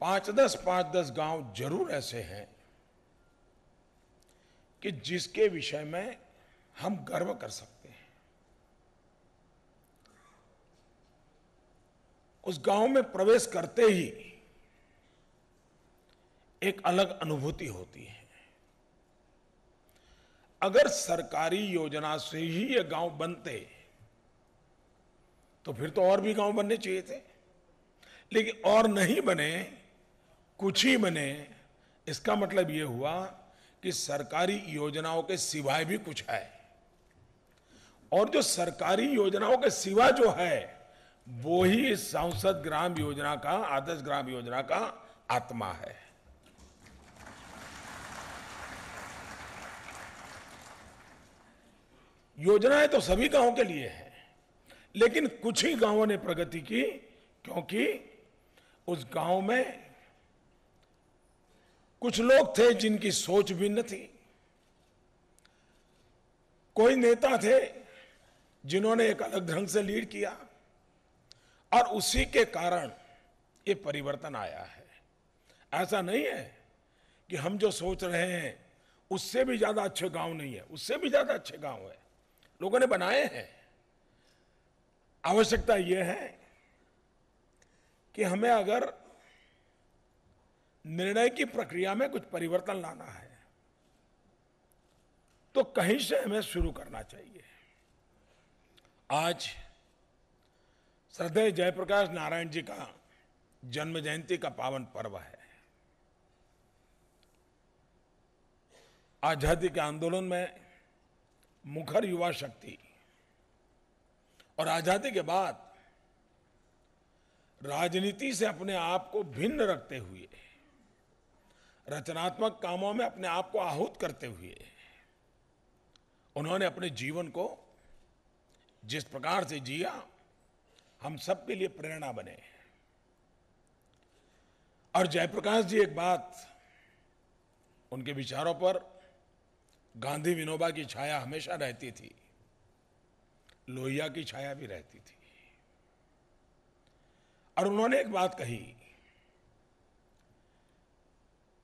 5-10 गांव जरूर ऐसे हैं कि जिसके विषय में हम गर्व कर सकते हैं। उस गांव में प्रवेश करते ही एक अलग अनुभूति होती है। अगर सरकारी योजना से ही ये गांव बनते तो फिर तो और भी गांव बनने चाहिए थे, लेकिन और नहीं बने, कुछ ही बने। इसका मतलब ये हुआ कि सरकारी योजनाओं के सिवाय भी कुछ है, और जो सरकारी योजनाओं के सिवा जो है वो ही इस सांसद ग्राम योजना का, आदर्श ग्राम योजना का आत्मा है। योजनाएं तो सभी गांवों के लिए है, लेकिन कुछ ही गांवों ने प्रगति की क्योंकि उस गांव में कुछ लोग थे जिनकी सोच भिन्न थी, कोई नेता थे जिन्होंने एक अलग ढंग से लीड किया और उसी के कारण ये परिवर्तन आया है। ऐसा नहीं है कि हम जो सोच रहे हैं उससे भी ज्यादा अच्छे गांव नहीं है, उससे भी ज्यादा अच्छे गांव है, लोगों ने बनाए हैं। आवश्यकता यह है कि हमें अगर निर्णय की प्रक्रिया में कुछ परिवर्तन लाना है तो कहीं से हमें शुरू करना चाहिए। आज श्रद्धेय जयप्रकाश नारायण जी का जन्म जयंती का पावन पर्व है। आजादी के आंदोलन में मुखर युवा शक्ति और आजादी के बाद राजनीति से अपने आप को भिन्न रखते हुए रचनात्मक कामों में अपने आप को आहूत करते हुए उन्होंने अपने जीवन को जिस प्रकार से जिया, हम सबके लिए प्रेरणा बने। और जयप्रकाश जी, एक बात, उनके विचारों पर गांधी विनोबा की छाया हमेशा रहती थी, लोहिया की छाया भी रहती थी। और उन्होंने एक बात कही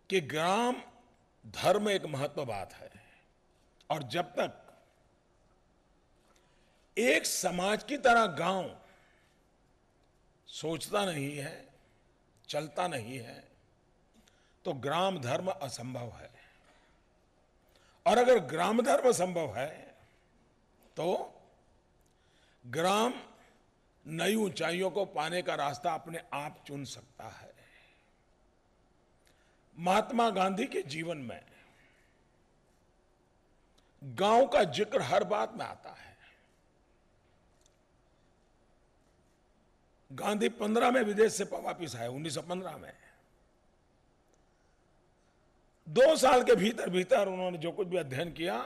कि ग्राम धर्म एक महत्व बात है, और जब तक एक समाज की तरह गांव सोचता नहीं है, चलता नहीं है, तो ग्राम धर्म असंभव है। और अगर ग्राम धर्म संभव है तो ग्राम नई ऊंचाइयों को पाने का रास्ता अपने आप चुन सकता है। महात्मा गांधी के जीवन में गांव का जिक्र हर बात में आता है। गांधी 15 में विदेश से वापिस आए, 1915 में। 2 साल के भीतर भीतर उन्होंने जो कुछ भी अध्ययन किया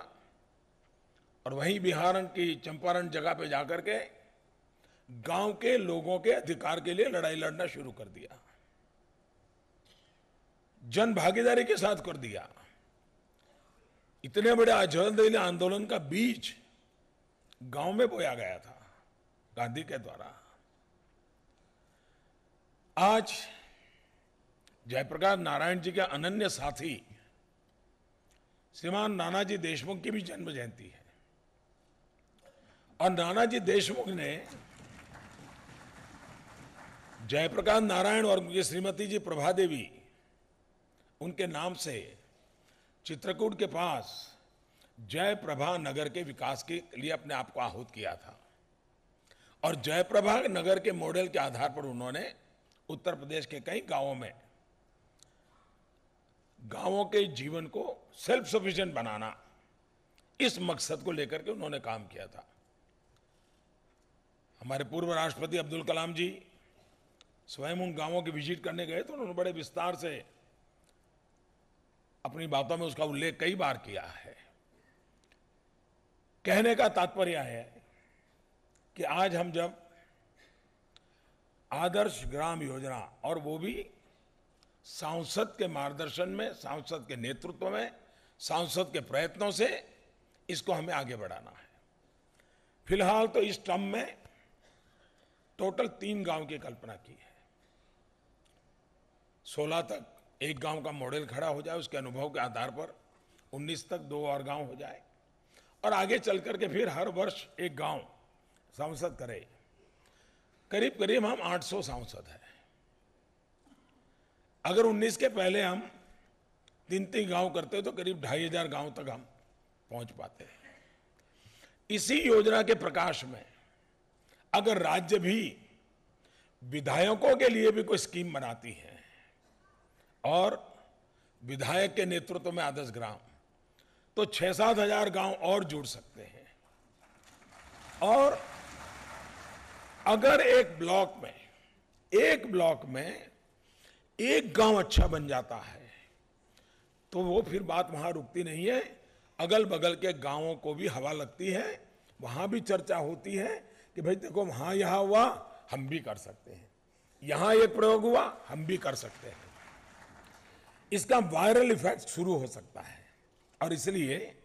और वहीं बिहार की चंपारण जगह पे जाकर के गांव के लोगों के अधिकार के लिए लड़ाई लड़ना शुरू कर दिया, जन भागीदारी के साथ कर दिया। इतने बड़े आजादी आंदोलन का बीज गांव में बोया गया था गांधी के द्वारा। आज जयप्रकाश नारायण जी के अनन्य साथी श्रीमान नानाजी देशमुख की भी जन्म जयंती है, और नानाजी देशमुख ने जयप्रकाश नारायण और उनकी श्रीमती जी प्रभा देवी, उनके नाम से चित्रकूट के पास जयप्रभा नगर के विकास के लिए अपने आप को आहूत किया था। और जयप्रभा नगर के मॉडल के आधार पर उन्होंने उत्तर प्रदेश के कई गांवों में गांवों के जीवन को सेल्फ सफिशिएंट बनाना, इस मकसद को लेकर के उन्होंने काम किया था। हमारे पूर्व राष्ट्रपति अब्दुल कलाम जी स्वयं उन गांवों की विजिट करने गए तो उन्होंने बड़े विस्तार से अपनी बातों में उसका उल्लेख कई बार किया है। कहने का तात्पर्य है कि आज हम जब आदर्श ग्राम योजना, और वो भी सांसद के मार्गदर्शन में, सांसद के नेतृत्व में, सांसद के प्रयत्नों से इसको हमें आगे बढ़ाना है। फिलहाल तो इस टर्म में टोटल 3 गांव की कल्पना की है। 16 तक एक गांव का मॉडल खड़ा हो जाए, उसके अनुभव के आधार पर 19 तक 2 और गांव हो जाए, और आगे चल करके फिर हर वर्ष एक गांव सांसद करे। करीब करीब हम 800 सांसद हैं। अगर 19 के पहले हम 3-3 गांव करते तो करीब 2500 गांव तक हम पहुंच पाते हैं। इसी योजना के प्रकाश में अगर राज्य भी विधायकों के लिए भी कोई स्कीम बनाती है और विधायक के नेतृत्व में आदर्श ग्राम, तो 6-7 हजार गांव और जुड़ सकते हैं। और अगर एक ब्लॉक में एक गांव अच्छा बन जाता है तो वो फिर बात वहां रुकती नहीं है, अगल बगल के गांवों को भी हवा लगती है, वहां भी चर्चा होती है कि भाई देखो वहां यहां हुआ, हम भी कर सकते हैं, यहां एक प्रयोग हुआ, हम भी कर सकते हैं। इसका वायरल इफेक्ट शुरू हो सकता है। और इसलिए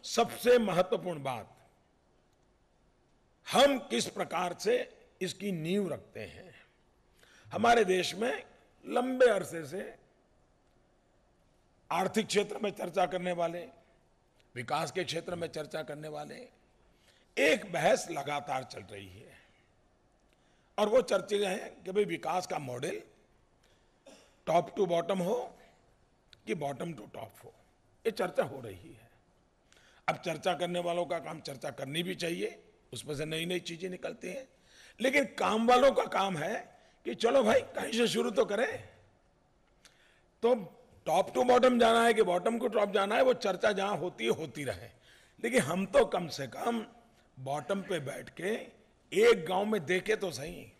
सबसे महत्वपूर्ण बात, हम किस प्रकार से इसकी नींव रखते हैं। हमारे देश में लंबे अरसे से आर्थिक क्षेत्र में चर्चा करने वाले, विकास के क्षेत्र में चर्चा करने वाले, एक बहस लगातार चल रही है, और वो चर्चे हैं कि भाई विकास का मॉडल टॉप टू बॉटम हो कि बॉटम टू टॉप हो। ये चर्चा हो रही है। अब चर्चा करने वालों का काम चर्चा करनी भी चाहिए, उसमें से नई नई चीजें निकलती हैं, लेकिन काम वालों का काम है कि चलो भाई कहीं से शुरू तो करें। तो टॉप टू बॉटम जाना है कि बॉटम टू टॉप जाना है, वो चर्चा जहां होती है होती रहे, लेकिन हम तो कम से कम बॉटम पे बैठ के एक गांव में देखे तो सही।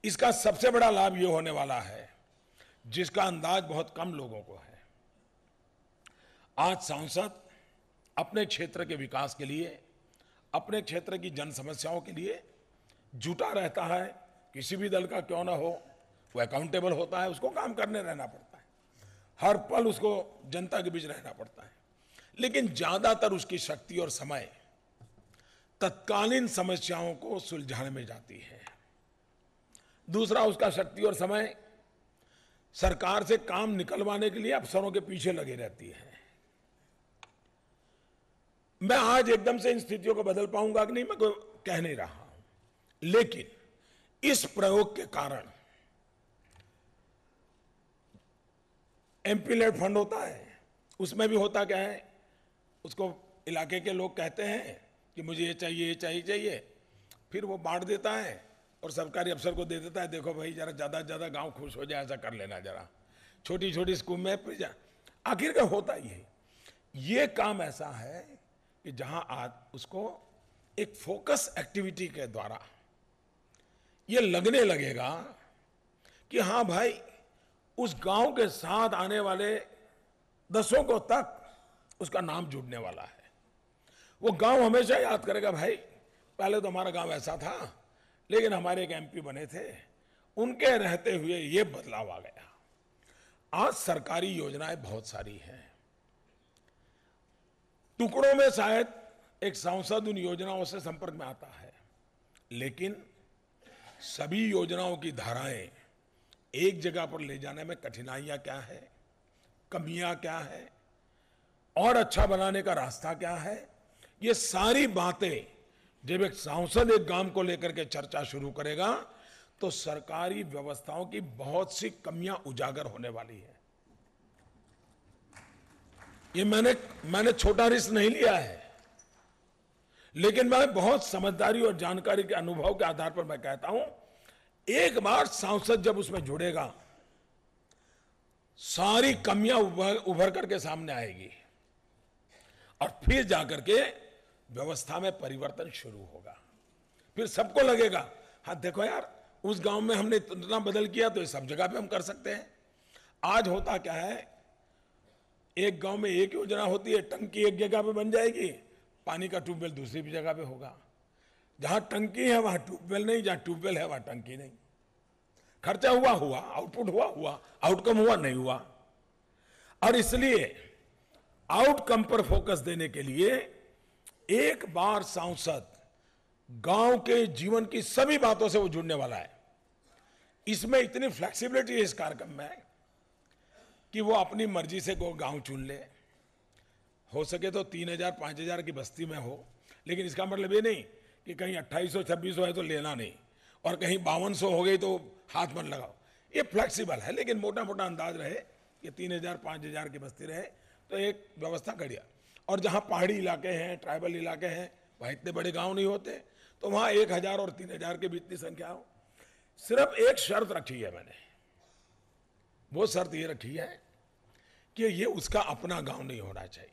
इसका सबसे बड़ा लाभ ये होने वाला है जिसका अंदाज बहुत कम लोगों को है। आज सांसद अपने क्षेत्र के विकास के लिए, अपने क्षेत्र की जन समस्याओं के लिए जुटा रहता है। किसी भी दल का क्यों ना हो, वो अकाउंटेबल होता है, उसको काम करने रहना पड़ता है, हर पल उसको जनता के बीच रहना पड़ता है। लेकिन ज्यादातर उसकी शक्ति और समय तत्कालीन समस्याओं को सुलझाने में जाती है। दूसरा, उसका शक्ति और समय सरकार से काम निकलवाने के लिए अफसरों के पीछे लगे रहती है। मैं आज एकदम से इन स्थितियों को बदल पाऊंगा कि नहीं, मैं कह नहीं रहा हूं, लेकिन इस प्रयोग के कारण एमपी लेड फंड होता है, उसमें भी होता क्या है, उसको इलाके के लोग कहते हैं कि मुझे ये चाहिए, ये चाहिए, फिर वो बांट देता है और सरकारी अफसर को दे देता है, देखो भाई जरा ज्यादा से ज्यादा गांव खुश हो जाए, ऐसा कर लेना, जरा छोटी छोटी स्कूल में फिर जा, आखिर का होता ही है। ये काम ऐसा है कि जहां आज उसको एक फोकस एक्टिविटी के द्वारा ये लगने लगेगा कि हाँ भाई, उस गांव के साथ आने वाले दसों को तक उसका नाम जुड़ने वाला है। वो गांव हमेशा याद करेगा, भाई पहले तो हमारा गांव ऐसा था, लेकिन हमारे एक एमपी बने थे, उनके रहते हुए ये बदलाव आ गया। आज सरकारी योजनाएं बहुत सारी हैं, टुकड़ों में शायद एक सांसद उन योजनाओं से संपर्क में आता है, लेकिन सभी योजनाओं की धाराएं एक जगह पर ले जाने में कठिनाइयां क्या है, कमियां क्या है और अच्छा बनाने का रास्ता क्या है, ये सारी बातें जब एक सांसद एक गांव को लेकर के चर्चा शुरू करेगा तो सरकारी व्यवस्थाओं की बहुत सी कमियां उजागर होने वाली है। ये मैंने छोटा रिस्क नहीं लिया है, लेकिन मैं बहुत समझदारी और जानकारी के अनुभव के आधार पर मैं कहता हूं, एक बार सांसद जब उसमें जुड़ेगा, सारी कमियां उभर करके सामने आएगी और फिर जाकर के व्यवस्था में परिवर्तन शुरू होगा। फिर सबको लगेगा, हाँ देखो यार, उस गांव में हमने इतना बदल किया तो ये सब जगह पे हम कर सकते हैं। आज होता क्या है, एक गांव में एक योजना होती है, टंकी एक जगह पे बन जाएगी, पानी का ट्यूबवेल दूसरी भी जगह पे होगा। जहां टंकी है वहां ट्यूबवेल नहीं, जहां ट्यूबवेल है वहां टंकी नहीं। खर्चा हुआ, आउटपुट हुआ, आउटकम हुआ नहीं हुआ। और इसलिए आउटकम पर फोकस देने के लिए एक बार सांसद गांव के जीवन की सभी बातों से वो जुड़ने वाला है। इसमें इतनी फ्लेक्सिबिलिटी है इस कार्यक्रम में कि वो अपनी मर्जी से को गांव चुन ले, हो सके तो 3000-5000 की बस्ती में हो, लेकिन इसका मतलब ये नहीं कि कहीं 2800-2600 है तो लेना नहीं और कहीं 5200 हो गई तो हाथ मत लगाओ। ये फ्लेक्सिबल है, लेकिन मोटा मोटा अंदाज रहे कि 3000-5000 की बस्ती रहे तो एक व्यवस्था करिए। और जहां पहाड़ी इलाके हैं, ट्राइबल इलाके हैं, वहां इतने बड़े गांव नहीं होते, तो वहां 1000 और 3000 के बीच की संख्या हो। सिर्फ एक शर्त रखी है मैंने, वो शर्त ये रखी है कि ये उसका अपना गांव नहीं होना चाहिए।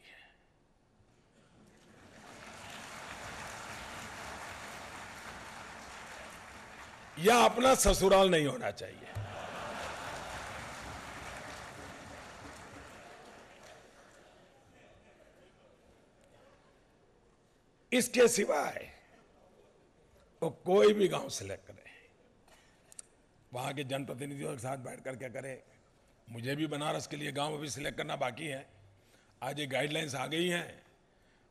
या अपना ससुराल नहीं होना चाहिए। इसके सिवाय वो कोई भी गांव सेलेक्ट करे, वहां के जनप्रतिनिधियों के साथ बैठ कर क्या करे। मुझे भी बनारस के लिए गांव अभी सिलेक्ट करना बाकी है। आज ये गाइडलाइंस आ गई हैं,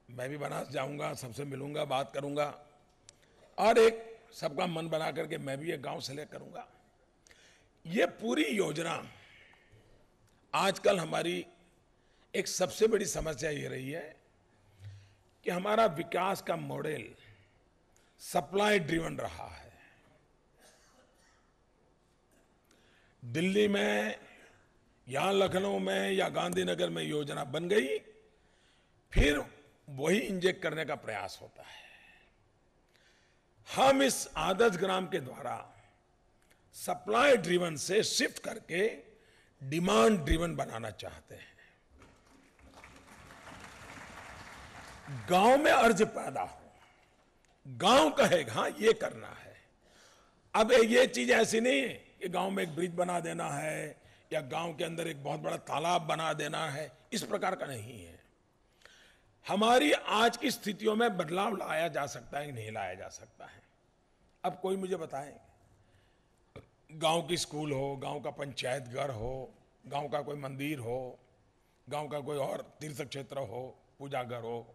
मैं भी बनारस जाऊंगा, सबसे मिलूंगा, बात करूंगा और एक सबका मन बना करके मैं भी एक गांव सेलेक्ट करूंगा। ये पूरी योजना आजकल हमारी एक सबसे बड़ी समस्या ये रही है कि हमारा विकास का मॉडल सप्लाई ड्रिवन रहा है। दिल्ली में या लखनऊ में या गांधीनगर में योजना बन गई, फिर वही इंजेक्ट करने का प्रयास होता है। हम इस आदर्श ग्राम के द्वारा सप्लाई ड्रिवन से शिफ्ट करके डिमांड ड्रिवन बनाना चाहते हैं। गांव में अर्ज पैदा हो, गांव कहेगा हाँ ये करना है। अब ये चीज ऐसी नहीं है कि गांव में एक ब्रिज बना देना है या गांव के अंदर एक बहुत बड़ा तालाब बना देना है, इस प्रकार का नहीं है। हमारी आज की स्थितियों में बदलाव लाया जा सकता है कि नहीं लाया जा सकता है। अब कोई मुझे बताए, गांव की स्कूल हो, गांव का पंचायत घर हो, गांव का कोई मंदिर हो, गांव का कोई और तीर्थ क्षेत्र हो, पूजा घर हो,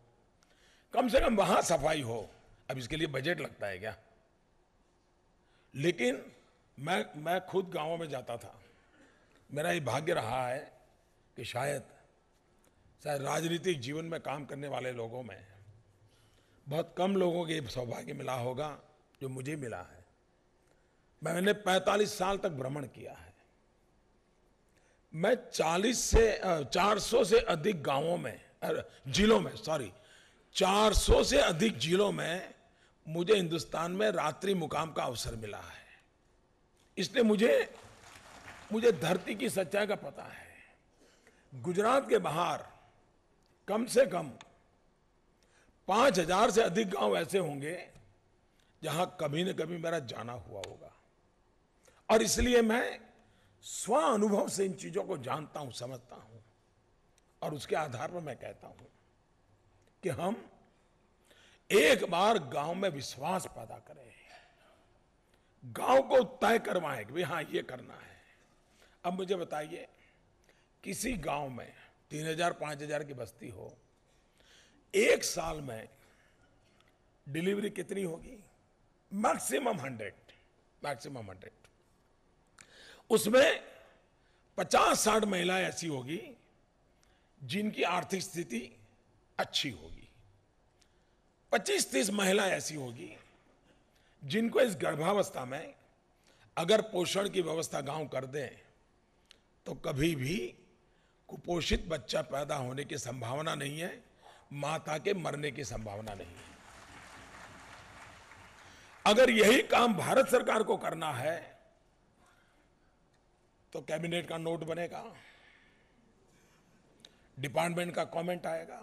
कम से कम वहां सफाई हो। अब इसके लिए बजट लगता है क्या? लेकिन मैं खुद गांवों में जाता था। मेरा ये भाग्य रहा है कि शायद राजनीतिक जीवन में काम करने वाले लोगों में बहुत कम लोगों को ये सौभाग्य मिला होगा जो मुझे मिला है। मैंने 45 साल तक भ्रमण किया है। मैं 400 से अधिक गांवों में, जिलों में, 400 से अधिक जिलों में मुझे हिंदुस्तान में रात्रि मुकाम का अवसर मिला है। इसलिए मुझे धरती की सच्चाई का पता है। गुजरात के बाहर कम से कम 5000 से अधिक गांव ऐसे होंगे जहां कभी न कभी मेरा जाना हुआ होगा, और इसलिए मैं स्व अनुभव से इन चीजों को जानता हूं, समझता हूं, और उसके आधार पर मैं कहता हूं कि हम एक बार गांव में विश्वास पैदा करें, गांव को तय करवाएं कि भाई हाँ ये करना है। अब मुझे बताइए, किसी गांव में 3000-5000 की बस्ती हो, एक साल में डिलीवरी कितनी होगी? मैक्सिमम 100। उसमें 50-60 महिलाएं ऐसी होगी जिनकी आर्थिक स्थिति अच्छी होगी, 25-30 महिलाएं ऐसी होगी जिनको इस गर्भावस्था में अगर पोषण की व्यवस्था गांव कर दें तो कभी भी कुपोषित बच्चा पैदा होने की संभावना नहीं है, माता के मरने की संभावना नहीं है। अगर यही काम भारत सरकार को करना है तो कैबिनेट का नोट बनेगा, डिपार्टमेंट का कमेंट आएगा,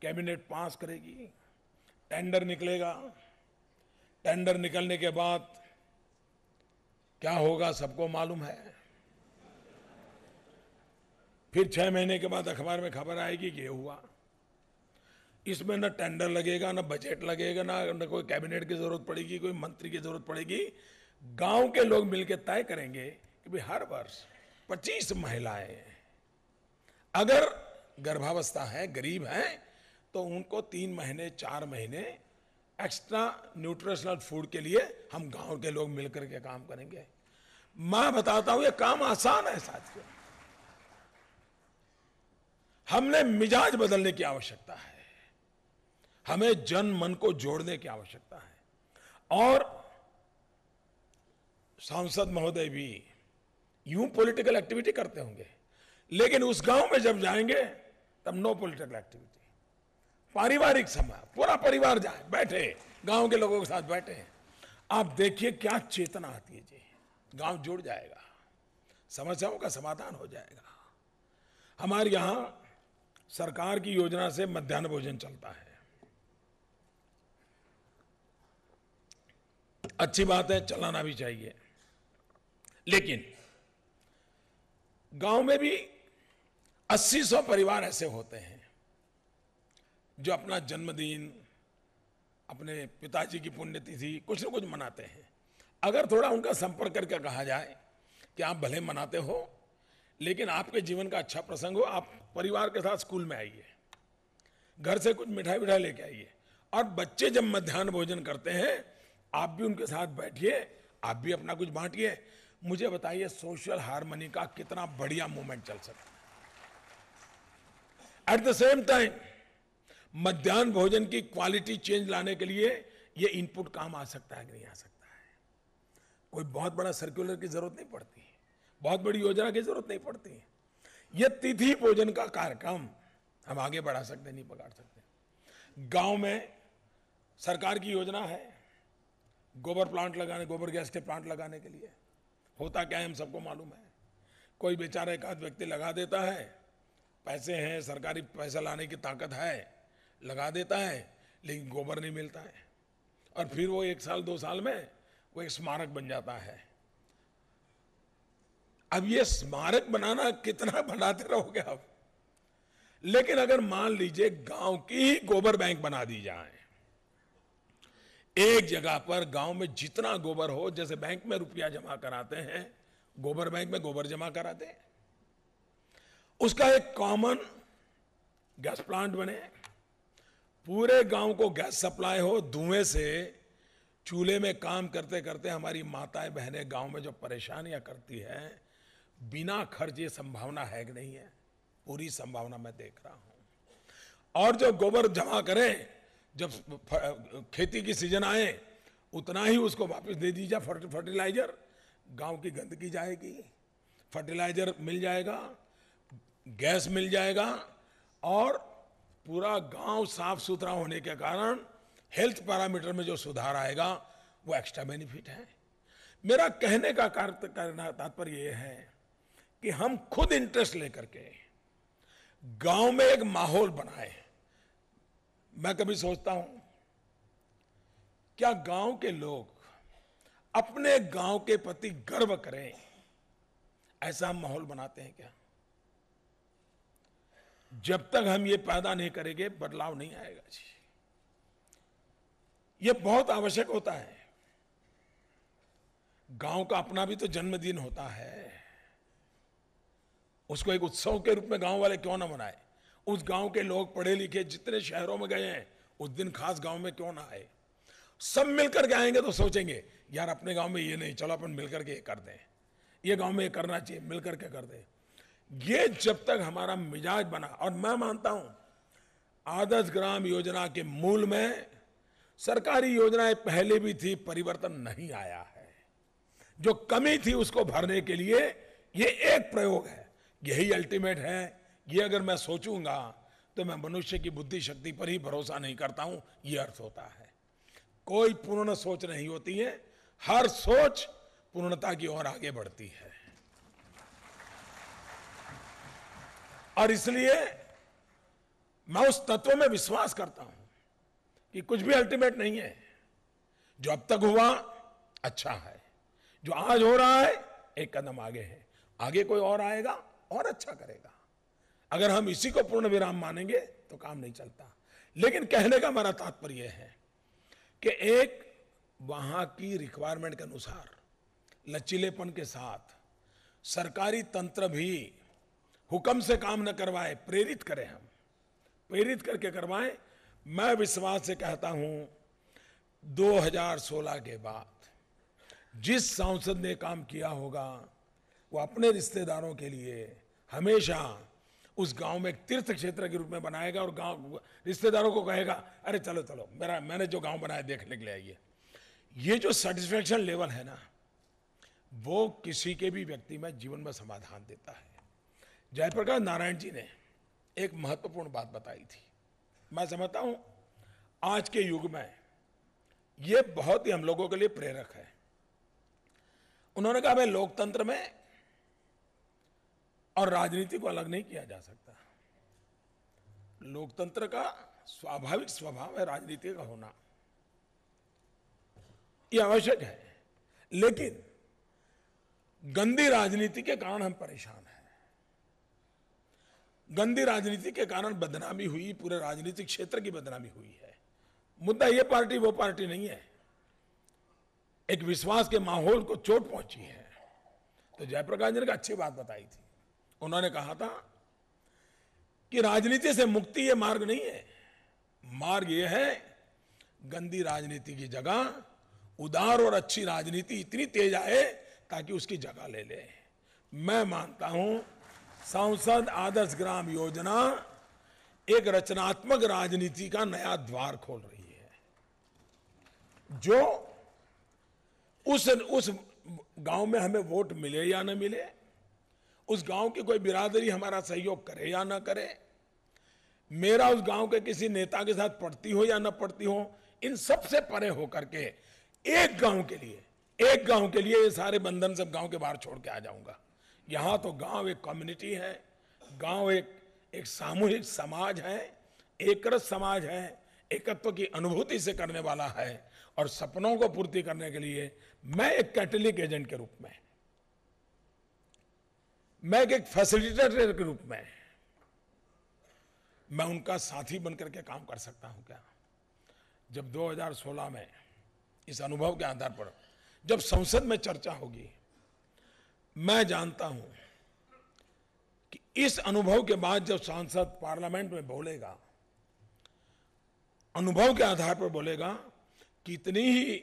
कैबिनेट पास करेगी, टेंडर निकलेगा, टेंडर निकलने के बाद क्या होगा सबको मालूम है। फिर 6 महीने के बाद अखबार में खबर आएगी कि ये हुआ। इसमें न टेंडर लगेगा, न बजट लगेगा, न कोई कैबिनेट की जरूरत पड़ेगी, कोई मंत्री की जरूरत पड़ेगी। गांव के लोग मिलकर तय करेंगे कि भाई हर वर्ष 25 महिलाएं अगर गर्भावस्था है, गरीब है, तो उनको 3 महीने 4 महीने एक्स्ट्रा न्यूट्रिशनल फूड के लिए हम गांव के लोग मिलकर के काम करेंगे। मैं बताता हूं ये काम आसान है साथियों। हमने मिजाज बदलने की आवश्यकता है, हमें जन मन को जोड़ने की आवश्यकता है। और सांसद महोदय भी यूं पॉलिटिकल एक्टिविटी करते होंगे, लेकिन उस गांव में जब जाएंगे तब नो पॉलिटिकल एक्टिविटी, पारिवारिक समय, पूरा परिवार जाए, बैठे, गांव के लोगों के साथ बैठे, आप देखिए क्या चेतना आती है जी। गांव जुड़ जाएगा, समस्याओं का समाधान हो जाएगा। हमारे यहां सरकार की योजना से मध्याह्न भोजन चलता है, अच्छी बात है, चलाना भी चाहिए। लेकिन गांव में भी 80-100 परिवार ऐसे होते हैं जो अपना जन्मदिन, अपने पिताजी की पुण्यतिथि कुछ न कुछ मनाते हैं। अगर थोड़ा उनका संपर्क करके कहा जाए कि आप भले मनाते हो, लेकिन आपके जीवन का अच्छा प्रसंग हो, आप परिवार के साथ स्कूल में आइए, घर से कुछ मिठाई विठाई लेके आइए, और बच्चे जब मध्याह्न भोजन करते हैं आप भी उनके साथ बैठिए, आप भी अपना कुछ बांटिए। मुझे बताइए सोशल हार्मनी का कितना बढ़िया मूवमेंट चल सकता है। एट द सेम टाइम मध्याह्न भोजन की क्वालिटी चेंज लाने के लिए ये इनपुट काम आ सकता है कि नहीं आ सकता है। कोई बहुत बड़ा सर्कुलर की जरूरत नहीं पड़ती, बहुत बड़ी योजना की जरूरत नहीं पड़ती। ये तिथि भोजन का कार्यक्रम हम आगे बढ़ा सकते, नहीं पकड़ सकते। गांव में सरकार की योजना है गोबर प्लांट लगाने, गोबर गैस के प्लांट लगाने के लिए। होता क्या है हम सबको मालूम है, कोई बेचारा एक आध व्यक्ति लगा देता है, पैसे हैं, सरकारी पैसा लाने की ताकत है, लगा देता है, लेकिन गोबर नहीं मिलता है। और फिर वो 1 साल 2 साल में वो एक स्मारक बन जाता है। अब ये स्मारक बनाना कितना बनाते रहोगे आप? लेकिन अगर मान लीजिए गांव की ही गोबर बैंक बना दी जाए, एक जगह पर गांव में जितना गोबर हो, जैसे बैंक में रुपया जमा कराते हैं, गोबर बैंक में गोबर जमा कराते हैं, उसका एक कॉमन गैस प्लांट बने, पूरे गांव को गैस सप्लाई हो, धुएं से चूल्हे में काम करते करते हमारी माताएं बहनें गांव में जो परेशानियां करती हैं, बिना खर्च ये संभावना है कि नहीं है? पूरी संभावना मैं देख रहा हूं। और जो गोबर जमा करें, जब खेती की सीजन आए उतना ही उसको वापस दे दीजिए फर्टिलाइजर, गांव की गंदगी जाएगी, फर्टिलाइजर मिल जाएगा, गैस मिल जाएगा, और पूरा गांव साफ सुथरा होने के कारण हेल्थ पैरामीटर में जो सुधार आएगा वो एक्स्ट्रा बेनिफिट है। मेरा कहने का तात्पर्य ये है कि हम खुद इंटरेस्ट लेकर के गांव में एक माहौल बनाए। मैं कभी सोचता हूं, क्या गांव के लोग अपने गांव के प्रति गर्व करें, ऐसा हम माहौल बनाते हैं क्या? जब तक हम ये पैदा नहीं करेंगे बदलाव नहीं आएगा जी। ये बहुत आवश्यक होता है। गांव का अपना भी तो जन्मदिन होता है, उसको एक उत्सव के रूप में गांव वाले क्यों ना मनाए? उस गांव के लोग पढ़े लिखे जितने शहरों में गए हैं, उस दिन खास गांव में क्यों ना आए? सब मिलकर के आएंगे तो सोचेंगे यार अपने गांव में ये नहीं, चलो अपन मिलकर के ये कर दें, ये गांव में ये करना चाहिए, मिलकर के कर दें। ये जब तक हमारा मिजाज बना, और मैं मानता हूं आदर्श ग्राम योजना के मूल में सरकारी योजनाएं पहले भी थी, परिवर्तन नहीं आया है। जो कमी थी उसको भरने के लिए ये एक प्रयोग है, यही अल्टीमेट है। ये अगर मैं सोचूंगा तो मैं मनुष्य की बुद्धि शक्ति पर ही भरोसा नहीं करता हूं, ये अर्थ होता है। कोई पूर्ण सोच नहीं होती है, हर सोच पूर्णता की ओर आगे बढ़ती है। और इसलिए मैं उस तत्व में विश्वास करता हूं कि कुछ भी अल्टीमेट नहीं है। जो अब तक हुआ अच्छा है, जो आज हो रहा है एक कदम आगे है, आगे कोई और आएगा और अच्छा करेगा। अगर हम इसी को पूर्ण विराम मानेंगे तो काम नहीं चलता। लेकिन कहने का हमारा तात्पर्य है कि एक वहां की रिक्वायरमेंट के अनुसार लचीलेपन के साथ सरकारी तंत्र भी हुक्म से काम न करवाए, प्रेरित करें, हम प्रेरित करके करवाएं। मैं विश्वास से कहता हूं 2016 के बाद जिस सांसद ने काम किया होगा वो अपने रिश्तेदारों के लिए हमेशा उस गांव में एक तीर्थ क्षेत्र के रूप में बनाएगा, और गांव रिश्तेदारों को कहेगा अरे चलो चलो मैंने जो गांव बनाया देखने के लिए आइए। ये जो सेटिस्फेक्शन लेवल है ना, वो किसी के भी व्यक्ति में जीवन में समाधान देता है। जयप्रकाश नारायण जी ने एक महत्वपूर्ण बात बताई थी, मैं समझता हूं आज के युग में ये बहुत ही हम लोगों के लिए प्रेरक है। उन्होंने कहा भाई लोकतंत्र में और राजनीति को अलग नहीं किया जा सकता। लोकतंत्र का स्वाभाविक स्वभाव है राजनीति का होना, यह आवश्यक है। लेकिन गंदी राजनीति के कारण हम परेशान हैं। गंदी राजनीति के कारण बदनामी हुई, पूरे राजनीतिक क्षेत्र की बदनामी हुई है। मुद्दा ये पार्टी वो पार्टी नहीं है, एक विश्वास के माहौल को चोट पहुंची है। तो जयप्रकाश जी ने अच्छी बात बताई थी। उन्होंने कहा था कि राजनीति से मुक्ति ये मार्ग नहीं है, मार्ग ये है गंदी राजनीति की जगह उदार और अच्छी राजनीति इतनी तेज आए ताकि उसकी जगह ले ले। मैं मानता हूं सांसद आदर्श ग्राम योजना एक रचनात्मक राजनीति का नया द्वार खोल रही है, जो उस गांव में हमें वोट मिले या न मिले, उस गांव की कोई बिरादरी हमारा सहयोग करे या न करे, मेरा उस गांव के किसी नेता के साथ पड़ती हो या न पड़ती हो, इन सब से परे होकर के एक गांव के लिए ये सारे बंधन सब गांव के बाहर छोड़ के आ जाऊंगा। यहाँ तो गांव एक कम्युनिटी है, गांव एक सामूहिक समाज है, एकरस समाज है, एकत्व की अनुभूति से करने वाला है। और सपनों को पूर्ति करने के लिए मैं एक कैटलिक एजेंट के रूप में, मैं एक फैसिलिटेटर के रूप में, मैं उनका साथी बनकर के काम कर सकता हूं क्या? जब 2016 में इस अनुभव के आधार पर जब संसद में चर्चा होगी, मैं जानता हूं कि इस अनुभव के बाद जब सांसद पार्लियामेंट में बोलेगा, अनुभव के आधार पर बोलेगा, कितनी ही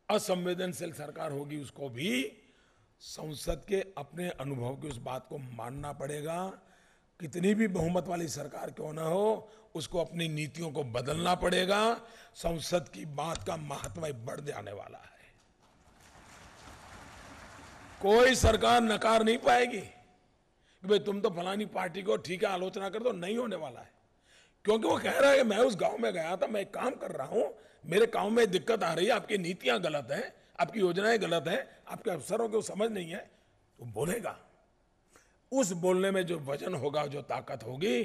असंवेदनशील सरकार होगी उसको भी संसद के अपने अनुभव की उस बात को मानना पड़ेगा। कितनी भी बहुमत वाली सरकार क्यों ना हो, उसको अपनी नीतियों को बदलना पड़ेगा। संसद की बात का महत्व बढ़ जाने वाला है। कोई सरकार नकार नहीं पाएगी कि भाई तुम तो फलानी पार्टी को ठीक है आलोचना कर दो, नहीं होने वाला है। क्योंकि वो कह रहा है कि मैं उस गांव में गया था, मैं एक काम कर रहा हूं, मेरे गांव में दिक्कत आ रही है, आपकी नीतियां गलत हैं, आपकी योजनाएं गलत हैं, आपके अफसरों को समझ नहीं है, तो बोलेगा। उस बोलने में जो वजन होगा, जो ताकत होगी,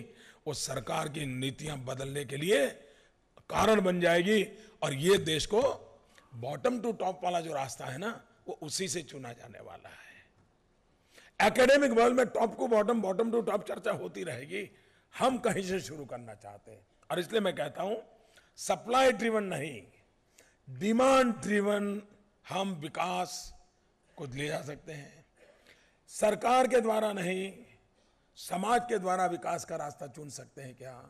वो सरकार की नीतियां बदलने के लिए कारण बन जाएगी। और ये देश को बॉटम टू टॉप वाला जो रास्ता है ना, वो उसी से चुना जाने वाला है। एकेडमिक वर्ल्ड में टॉप को बॉटम, बॉटम टू टॉप चर्चा होती रहेगी। हम कहीं से शुरू करना चाहते हैं। और इसलिए मैं कहता हूं, सप्लाई ड्रिवन नहीं, डिमांड ड्रिवन हम विकास को ले जा सकते हैं। सरकार के द्वारा नहीं, समाज के द्वारा विकास का रास्ता चुन सकते हैं क्या?